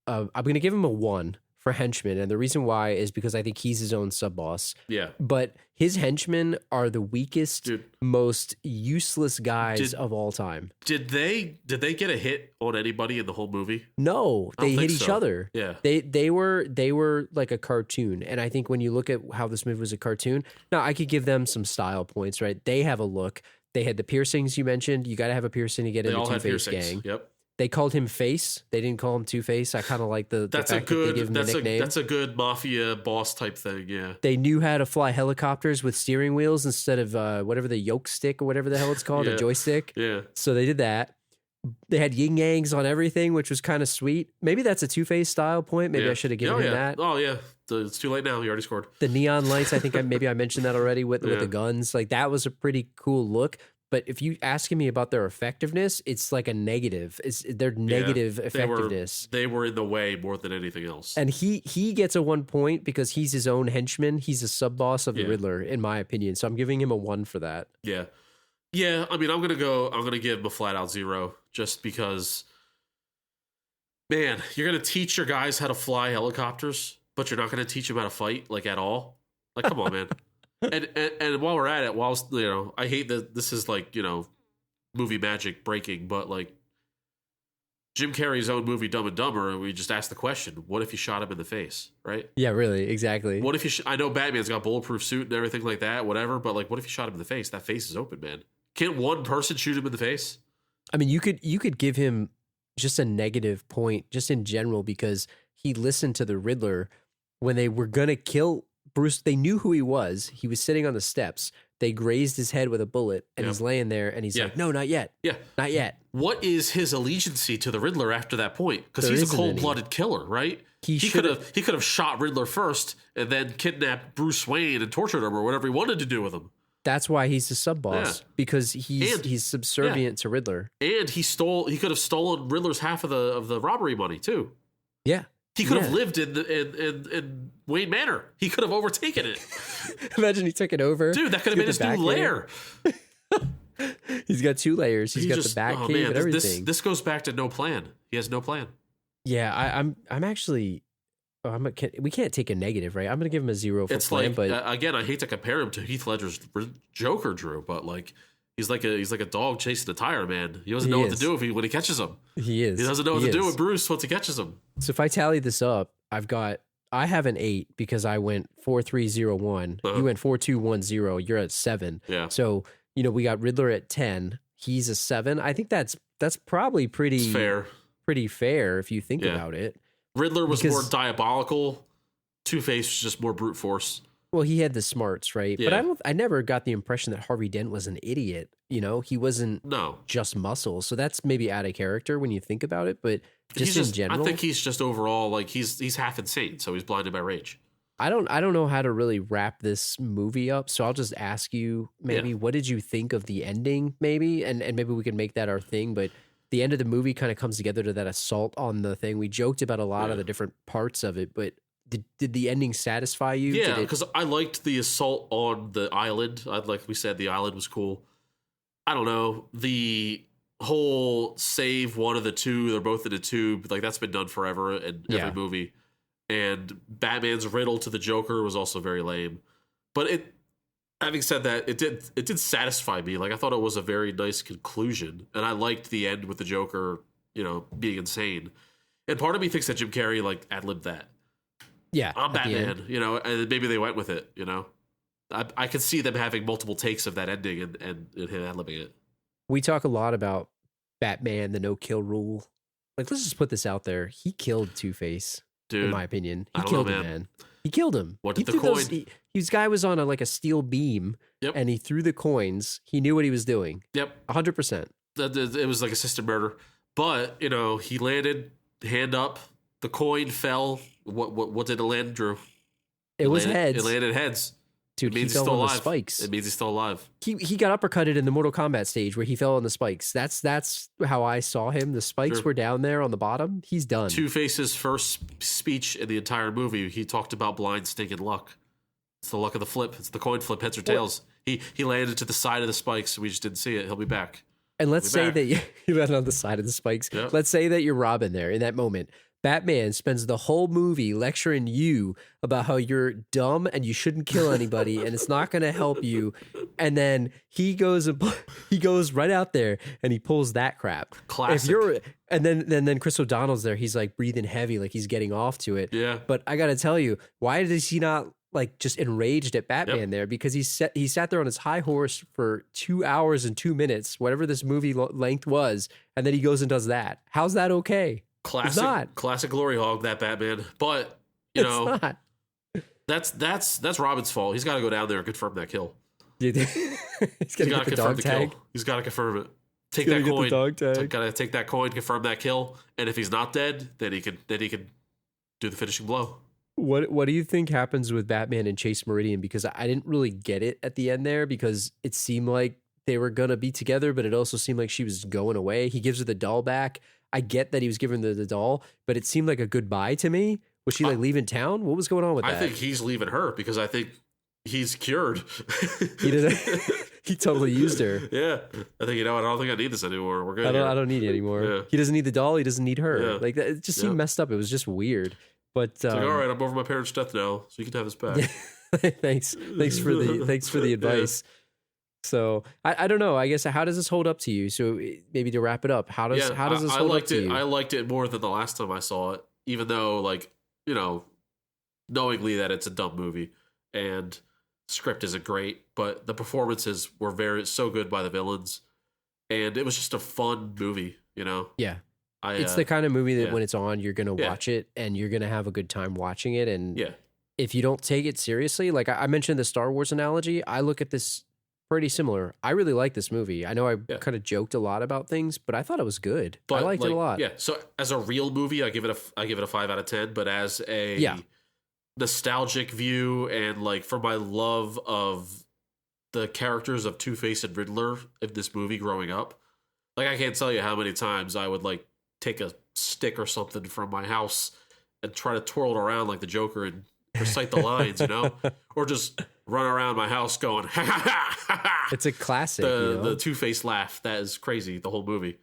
a 1 for Henchman. And the reason why is because I think he's his own sub-boss. Yeah. But his henchmen are the weakest, most useless guys of all time. Did they get a hit on anybody in the whole movie? No, they hit each other. Yeah. They were like a cartoon. And I think when you look at how this movie was a cartoon, now I could give them some style points, right? They have a look. They had the piercings you mentioned. You got to have a piercing to get in the Two-Face gang. Yep. They called him Face. They didn't call him Two-Face. I kind of like the fact that they give him the nickname. That's a good mafia boss type thing, yeah. They knew how to fly helicopters with steering wheels instead of whatever the yoke stick or whatever the hell it's called, a joystick. Yeah. So they did that. They had yin-yangs on everything, which was kind of sweet. Maybe that's a Two-Face style point. Maybe I should have given him that. Oh, yeah. It's too late now. You already scored. The neon lights, I think I mentioned that already with the guns. Like, that was a pretty cool look. But if you asking me about their effectiveness, it's like a negative. It's their negative effectiveness. They were in the way more than anything else. And he gets a 1 point because he's his own henchman. He's a sub boss of the Riddler, in my opinion. So I'm giving him a 1 for that. Yeah. Yeah, I mean, I'm gonna give him a flat out 0 just because, man, you're gonna teach your guys how to fly helicopters, but you're not gonna teach them how to fight, like, at all. Like, come on, man. And while we're at it, I hate that this is like, movie magic breaking, but like Jim Carrey's own movie Dumb and Dumber, we just asked the question, what if you shot him in the face, right? Yeah, really, exactly. What if you I know Batman's got bulletproof suit and everything like that, whatever, but like, what if you shot him in the face? That face is open, man. Can't one person shoot him in the face? I mean, you could give him just a negative point just in general because he listened to the Riddler when they were going to kill Bruce. They knew who he was. He was sitting on the steps. They grazed his head with a bullet and he's laying there and he's like, no, not yet. Yeah. Not yet. What is his allegiance to the Riddler after that point? Because he's a cold-blooded killer, right? He could have shot Riddler first and then kidnapped Bruce Wayne and tortured him or whatever he wanted to do with him. That's why he's the sub boss because he's subservient to Riddler. And he could have stolen Riddler's half of the robbery money too. Yeah. He could have lived in Wayne Manor. He could have overtaken it. Imagine he took it over. Dude, that could have been his new lair. He's got 2 layers. He's got the back cave and everything. This goes back to no plan. He has no plan. Yeah, I'm actually. We can't take a negative, right? I'm going to give him a 0 for plan. But again, I hate to compare him to Heath Ledger's Joker, Drew, but like he's like a dog chasing a tire, man. He doesn't know what to do when he catches him. He is. He doesn't know what to do with Bruce once he catches him. So if I tally this up, I have an 8 because I went 4-3-0-1. You went 4-2-1-0. You're at 7. Yeah. So we got Riddler at 10. He's a 7. I think that's probably pretty fair. Pretty fair if you think about it. Riddler was more diabolical. Two-Face was just more brute force. Well, he had the smarts, right? Yeah. But I never got the impression that Harvey Dent was an idiot. He wasn't just muscle. So that's maybe out of character when you think about it. But just in general, I think he's just overall like he's half insane. So he's blinded by rage. I don't know how to really wrap this movie up. So I'll just ask you maybe what did you think of the ending? Maybe and maybe we can make that our thing. But the end of the movie kind of comes together to that assault on the thing. We joked about a lot of the different parts of it, but did the ending satisfy you? Yeah, because I liked the assault on the island. Like we said, the island was cool. I don't know. The whole save one of the two, they're both in a tube, like that's been done forever in every movie. And Batman's riddle to the Joker was also very lame. But having said that, it did satisfy me. Like, I thought it was a very nice conclusion, and I liked the end with the Joker, being insane. And part of me thinks that Jim Carrey like ad-libbed that. Yeah, I'm Batman, and maybe they went with it. I could see them having multiple takes of that ending and him ad-libbing it. We talk a lot about Batman, the no-kill rule. Like, let's just put this out there. He killed Two-Face, Dude, in my opinion. He I don't killed know, him, man. man. He killed him. What did He the threw coin? His guy was on a steel beam, Yep. and he threw the coins. He knew what he was doing. Yep. 100%. It was like assisted murder. But, he landed, hand up, the coin fell. What did it land, Drew? It was heads. It landed heads. Dude, It means he he's fell still on the alive. spikes. It means he's still alive. He got uppercutted in the Mortal Kombat stage where he fell on the spikes. That's how I saw him. The spikes Sure. were down there on the bottom. He's done. Two-Face's first speech in the entire movie, he talked about blind stinking luck. It's the luck of the flip. It's the coin flip, heads or tails. He landed to the side of the spikes. We just didn't see it. He'll be back. And let's We'll say be that you landed on the side of the spikes. Yep. Let's say that you're Robin there in that moment. Batman spends the whole movie lecturing you about how you're dumb and you shouldn't kill anybody and it's not going to help you. And then he goes right out there and he pulls that crap. Classic. And then Chris O'Donnell's there. He's like breathing heavy, like he's getting off to it. Yeah. But I got to tell you, why is he not like just enraged at Batman there? Because he sat there on his high horse for 2 hours and 2 minutes, whatever this movie length was, and then he goes and does that. How's that okay? Classic glory hog, that Batman. But It's not. that's Robin's fault. He's got to go down there and confirm that kill. He's got to get the dog tag. He's got to confirm it. Take Gotta that get the coin. dog tag. Got to take that coin, confirm that kill, and if he's not dead, then he can do the finishing blow. What do you think happens with Batman and Chase Meridian? Because I didn't really get it at the end there, because it seemed like they were gonna be together, but it also seemed like she was going away. He gives her the doll back. I get that he was giving her the doll, but it seemed like a goodbye to me. Was she like leaving town? What was going on with that? I think he's leaving her because I think he's cured. He did. He totally used her. Yeah, I think I don't think I need this anymore. We're good. I don't need it anymore. Yeah. He doesn't need the doll. He doesn't need her. Yeah. Like that, it just seemed messed up. It was just weird. But It's like, all right, I'm over my parents' death now, so you can have this back. thanks for the advice. So I don't know. I guess, how does this hold up to you? So maybe to wrap it up, how does this hold up to you? I liked it more than the last time I saw it, even though, like, knowingly that it's a dumb movie and script isn't great, but the performances were so good by the villains, and it was just a fun movie. Yeah. It's the kind of movie that when it's on, you're going to watch it and you're going to have a good time watching it. And if you don't take it seriously, like I mentioned the Star Wars analogy, I look at this pretty similar. I really like this movie. I know I kind of joked a lot about things, but I thought it was good. I liked it a lot. Yeah. So as a real movie, I give it a 5 out of 10. But as a nostalgic view and like for my love of the characters of Two-Face and Riddler in this movie growing up, like I can't tell you how many times I would like take a stick or something from my house and try to twirl it around like the Joker and recite the lines, or just run around my house going, ha ha ha ha ha. It's a classic. The Two-Face laugh, that is crazy, the whole movie.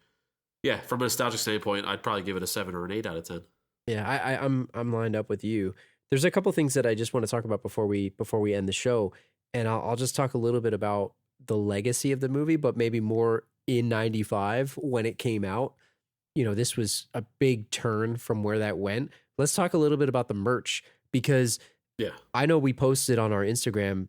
Yeah, from a nostalgic standpoint, I'd probably give it a 7 or an 8 out of 10. Yeah, I'm lined up with you. There's a couple things that I just want to talk about before we end the show, and I'll just talk a little bit about the legacy of the movie, but maybe more in '95 when it came out. This was a big turn from where that went. Let's talk a little bit about the merch, because I know we posted on our Instagram,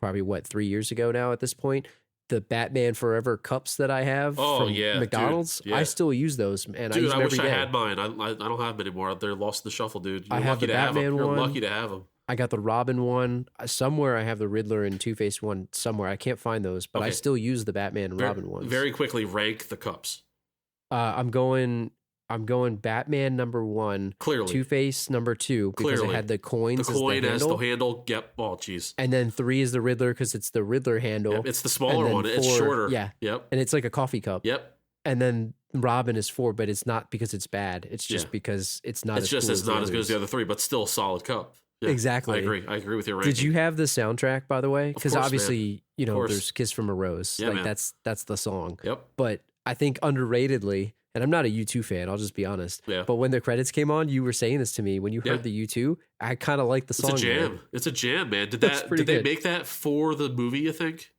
probably 3 years ago now at this point, the Batman Forever cups that I have from McDonald's. Dude, yeah. I still use those, and dude, I use them wish every day. I had mine. I don't have them anymore. They're lost in the shuffle, dude. You're I have lucky the to have them. Batman You're one. lucky to have them. I got the Robin one. Somewhere I have the Riddler and Two-Face one somewhere. I can't find those, but I still use the Batman and Robin ones. Very quickly, rank the cups. I'm going Batman number 1, Clearly. Two-Face number 2 because Clearly. it had the coins. The coin as as the the handle. handle. Yep. Oh, jeez. And then 3 is the Riddler because it's the Riddler handle. Yep. It's the smaller And then one. It's 4 shorter. Yeah. Yep. And it's like a coffee cup. Yep. And then Robin is 4, but it's not because it's bad. It's just because it's not. It's as just cool as not as good as the others. other 3, but still a solid cup. Yeah, Exactly. I agree with your ranking. Did you have the soundtrack, by the way? Because course, obviously, man. Of course. there's "Kiss from a Rose." Yeah, like man. that's the song. Yep. But I think underratedly, and I'm not a U2 fan, I'll just be honest. Yeah. But when the credits came on, you were saying this to me. When you heard Yeah. the U2, I kind of like the song. It's a jam. Man. It's a jam, man. Did That's that? pretty Did they good. make that for the movie? You think?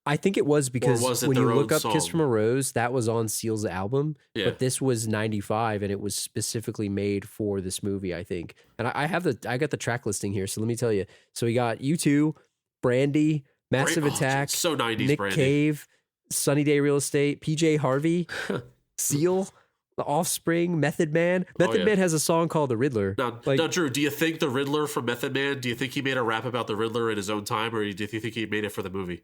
I think it was because was it when you their look own up Kiss song? from a Rose, that was on Seal's album. Yeah. But this was 95 and it was specifically made for this movie, I think. And I got the track listing here, so let me tell you. So we got U2, Brandy, Massive Great- oh, Attack, so 90s Nick Brandy. Cave, Sunny Day Real Estate, PJ Harvey, Seal, The Offspring, Method Man. Method yeah. Man has a song called The Riddler. Now, Drew, do you think the Riddler from Method Man? Do you think he made a rap about the Riddler in his own time, or do you think he made it for the movie?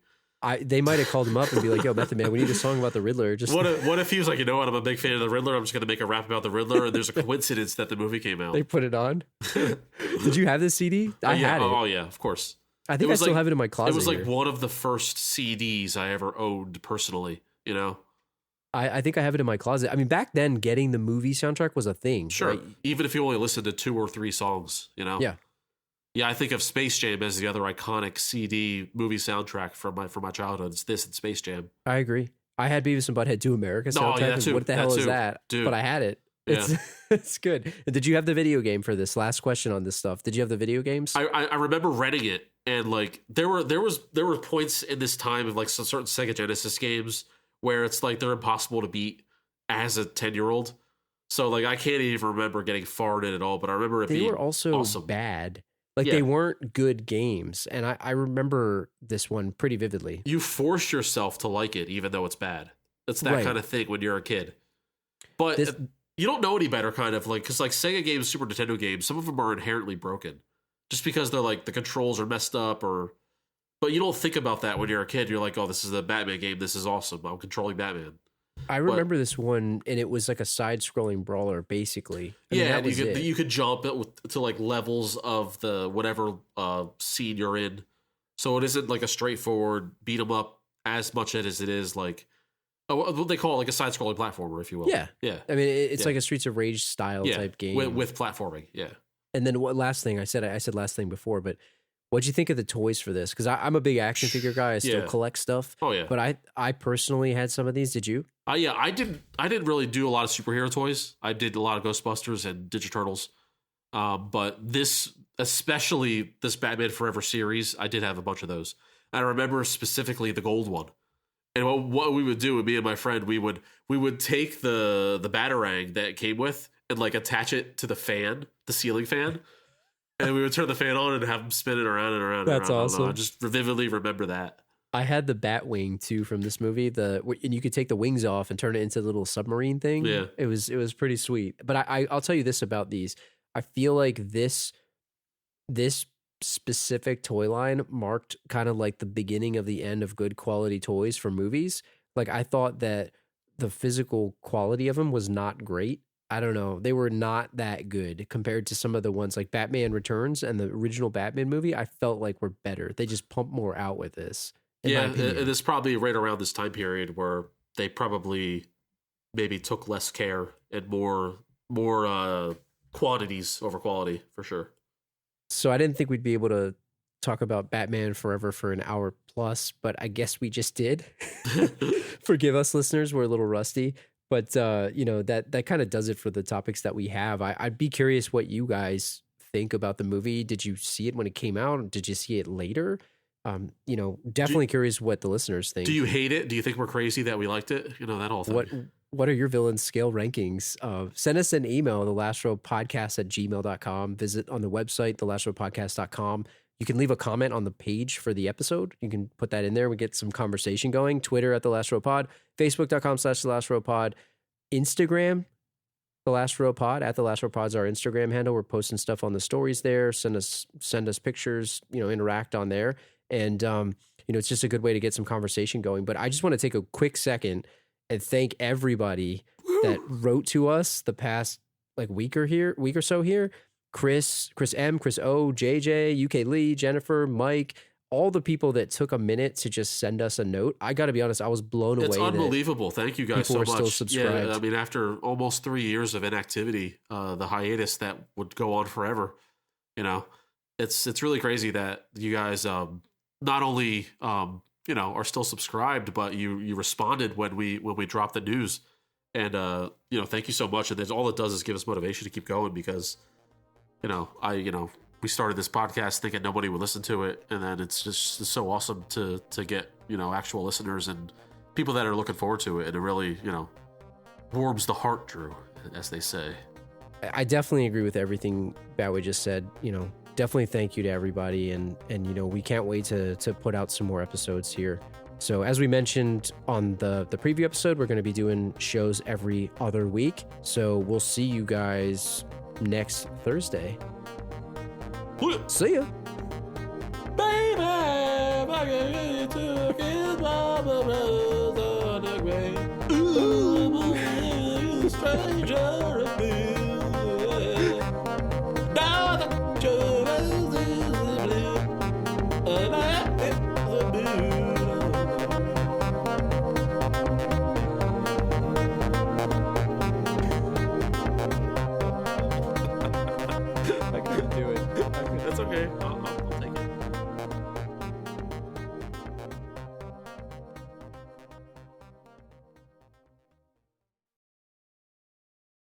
They might have called him up and be like, "Yo, Method Man, we need a song about the Riddler." Just What if he was like, you know what? I'm a big fan of the Riddler. I'm just going to make a rap about the Riddler, and there's a coincidence that the movie came out. they put it on. Did you have this CD? I yeah, had it. Oh yeah, of course. I think I still have it in my closet. It was like here. one of the first CDs I ever owned personally. You know, I think I have it in my closet. I mean, back then, getting the movie soundtrack was a thing. sure. right? Even if you only listened to 2 or 3 songs, you know. Yeah. Yeah, I think of Space Jam as the other iconic CD movie soundtrack from my childhood. It's this and Space Jam. I agree. I had Beavis and Butthead 2 America No, soundtrack. yeah, and too. What the That hell is too. that? Dude. But I had it. Yeah. It's good. Did you have the video game for this? Last question on this stuff. Did you have the video games? I remember renting it, and like there were points in this time of like some certain Sega Genesis games where it's like they're impossible to beat as a 10-year-old. So like I can't even remember getting far in at all, but I remember it They being were also awesome. bad. Like Yeah. they weren't good games. And I remember this one pretty vividly. You force yourself to like it, even though it's bad. It's that Right. kind of thing when you're a kid. But This- you don't know any better, kind of like because like Sega games, Super Nintendo games, some of them are inherently broken, just because they're like the controls are messed up, or. But you don't think about that when you're a kid. You're like, oh, this is a Batman game. This is awesome. I'm controlling Batman. I remember this one, and it was like a side-scrolling brawler, basically. I mean, Yeah, that and was it. you could jump to like levels of the whatever scene you're in. So it isn't like a straightforward beat 'em up as much as it is like what they call it, like a side-scrolling platformer, if you will. Yeah. yeah, I mean, it's Yeah. like a Streets of Rage style yeah. type game. With platforming. Yeah, And then what last thing I said last thing before, but what'd you think of the toys for this? Because I'm a big action figure guy. I still Yeah. collect stuff. Oh yeah. But I personally had some of these. Did you? Yeah, I didn't really do a lot of superhero toys. I did a lot of Ghostbusters and Ninja but this, especially this Batman Forever series, I did have a bunch of those. I remember specifically the gold one. And what we would do with me and my friend, we would take the Batarang that it came with and like attach it to the fan, the ceiling fan, and we would turn the fan on and have them spinning around and around. That's and around. I don't know. awesome. I just vividly remember that. I had the Batwing too from this movie. And you could take the wings off and turn it into a little submarine thing. Yeah. It was pretty sweet. But I'll tell you this about these. I feel like this specific toy line marked kind of like the beginning of the end of good quality toys for movies. Like I thought that the physical quality of them was not great. I don't know. They were not that good compared to some of the ones like Batman Returns and the original Batman movie. I felt like were better. They just pumped more out with this. in my Yeah, opinion. and it's probably right around this time period where they probably maybe took less care and more quantities over quality for sure. So I didn't think we'd be able to talk about Batman Forever for an hour plus, but I guess we just did. Forgive us, listeners. We're a little rusty. But, that kind of does it for the topics that we have. I'd be curious what you guys think about the movie. Did you see it when it came out? Did you see it later? Definitely curious what the listeners think. Do you hate it? Do you think we're crazy that we liked it? That whole thing. What are your villain scale rankings? Send us an email, thelastrowpodcast@gmail.com. Visit on the website, thelastrowpodcast.com. You can leave a comment on the page for the episode. You can put that in there. We get some conversation going. Twitter @thelastRowPod, Facebook.com/thelastRowPod, Instagram, thelastRowPod, @thelastRowPod is our Instagram handle. We're posting stuff on the stories there. Send us pictures, interact on there. And, it's just a good way to get some conversation going. But I just want to take a quick second and thank everybody that wrote to us the past week or so here. Chris M, Chris O, JJ, UK Lee, Jennifer, Mike, all the people that took a minute to just send us a note. I got to be honest, I was blown away. It's unbelievable. Thank you guys so people much. were still subscribed. Yeah, I mean, after almost 3 years of inactivity, the hiatus that would go on forever, it's really crazy that you guys not only are still subscribed, but you responded when we dropped the news. And, thank you so much. And then all it does is give us motivation to keep going because, we started this podcast thinking nobody would listen to it. And then it's just so awesome to get, actual listeners and people that are looking forward to it. And it really, warms the heart, Drew, as they say. I definitely agree with everything Badway just said. Definitely thank you to everybody. And we can't wait to put out some more episodes here. So as we mentioned on the preview episode, we're going to be doing shows every other week. So we'll see you guys next Thursday. See ya. Baby, I can get you to kiss my brother on the grave. Ooh, strange.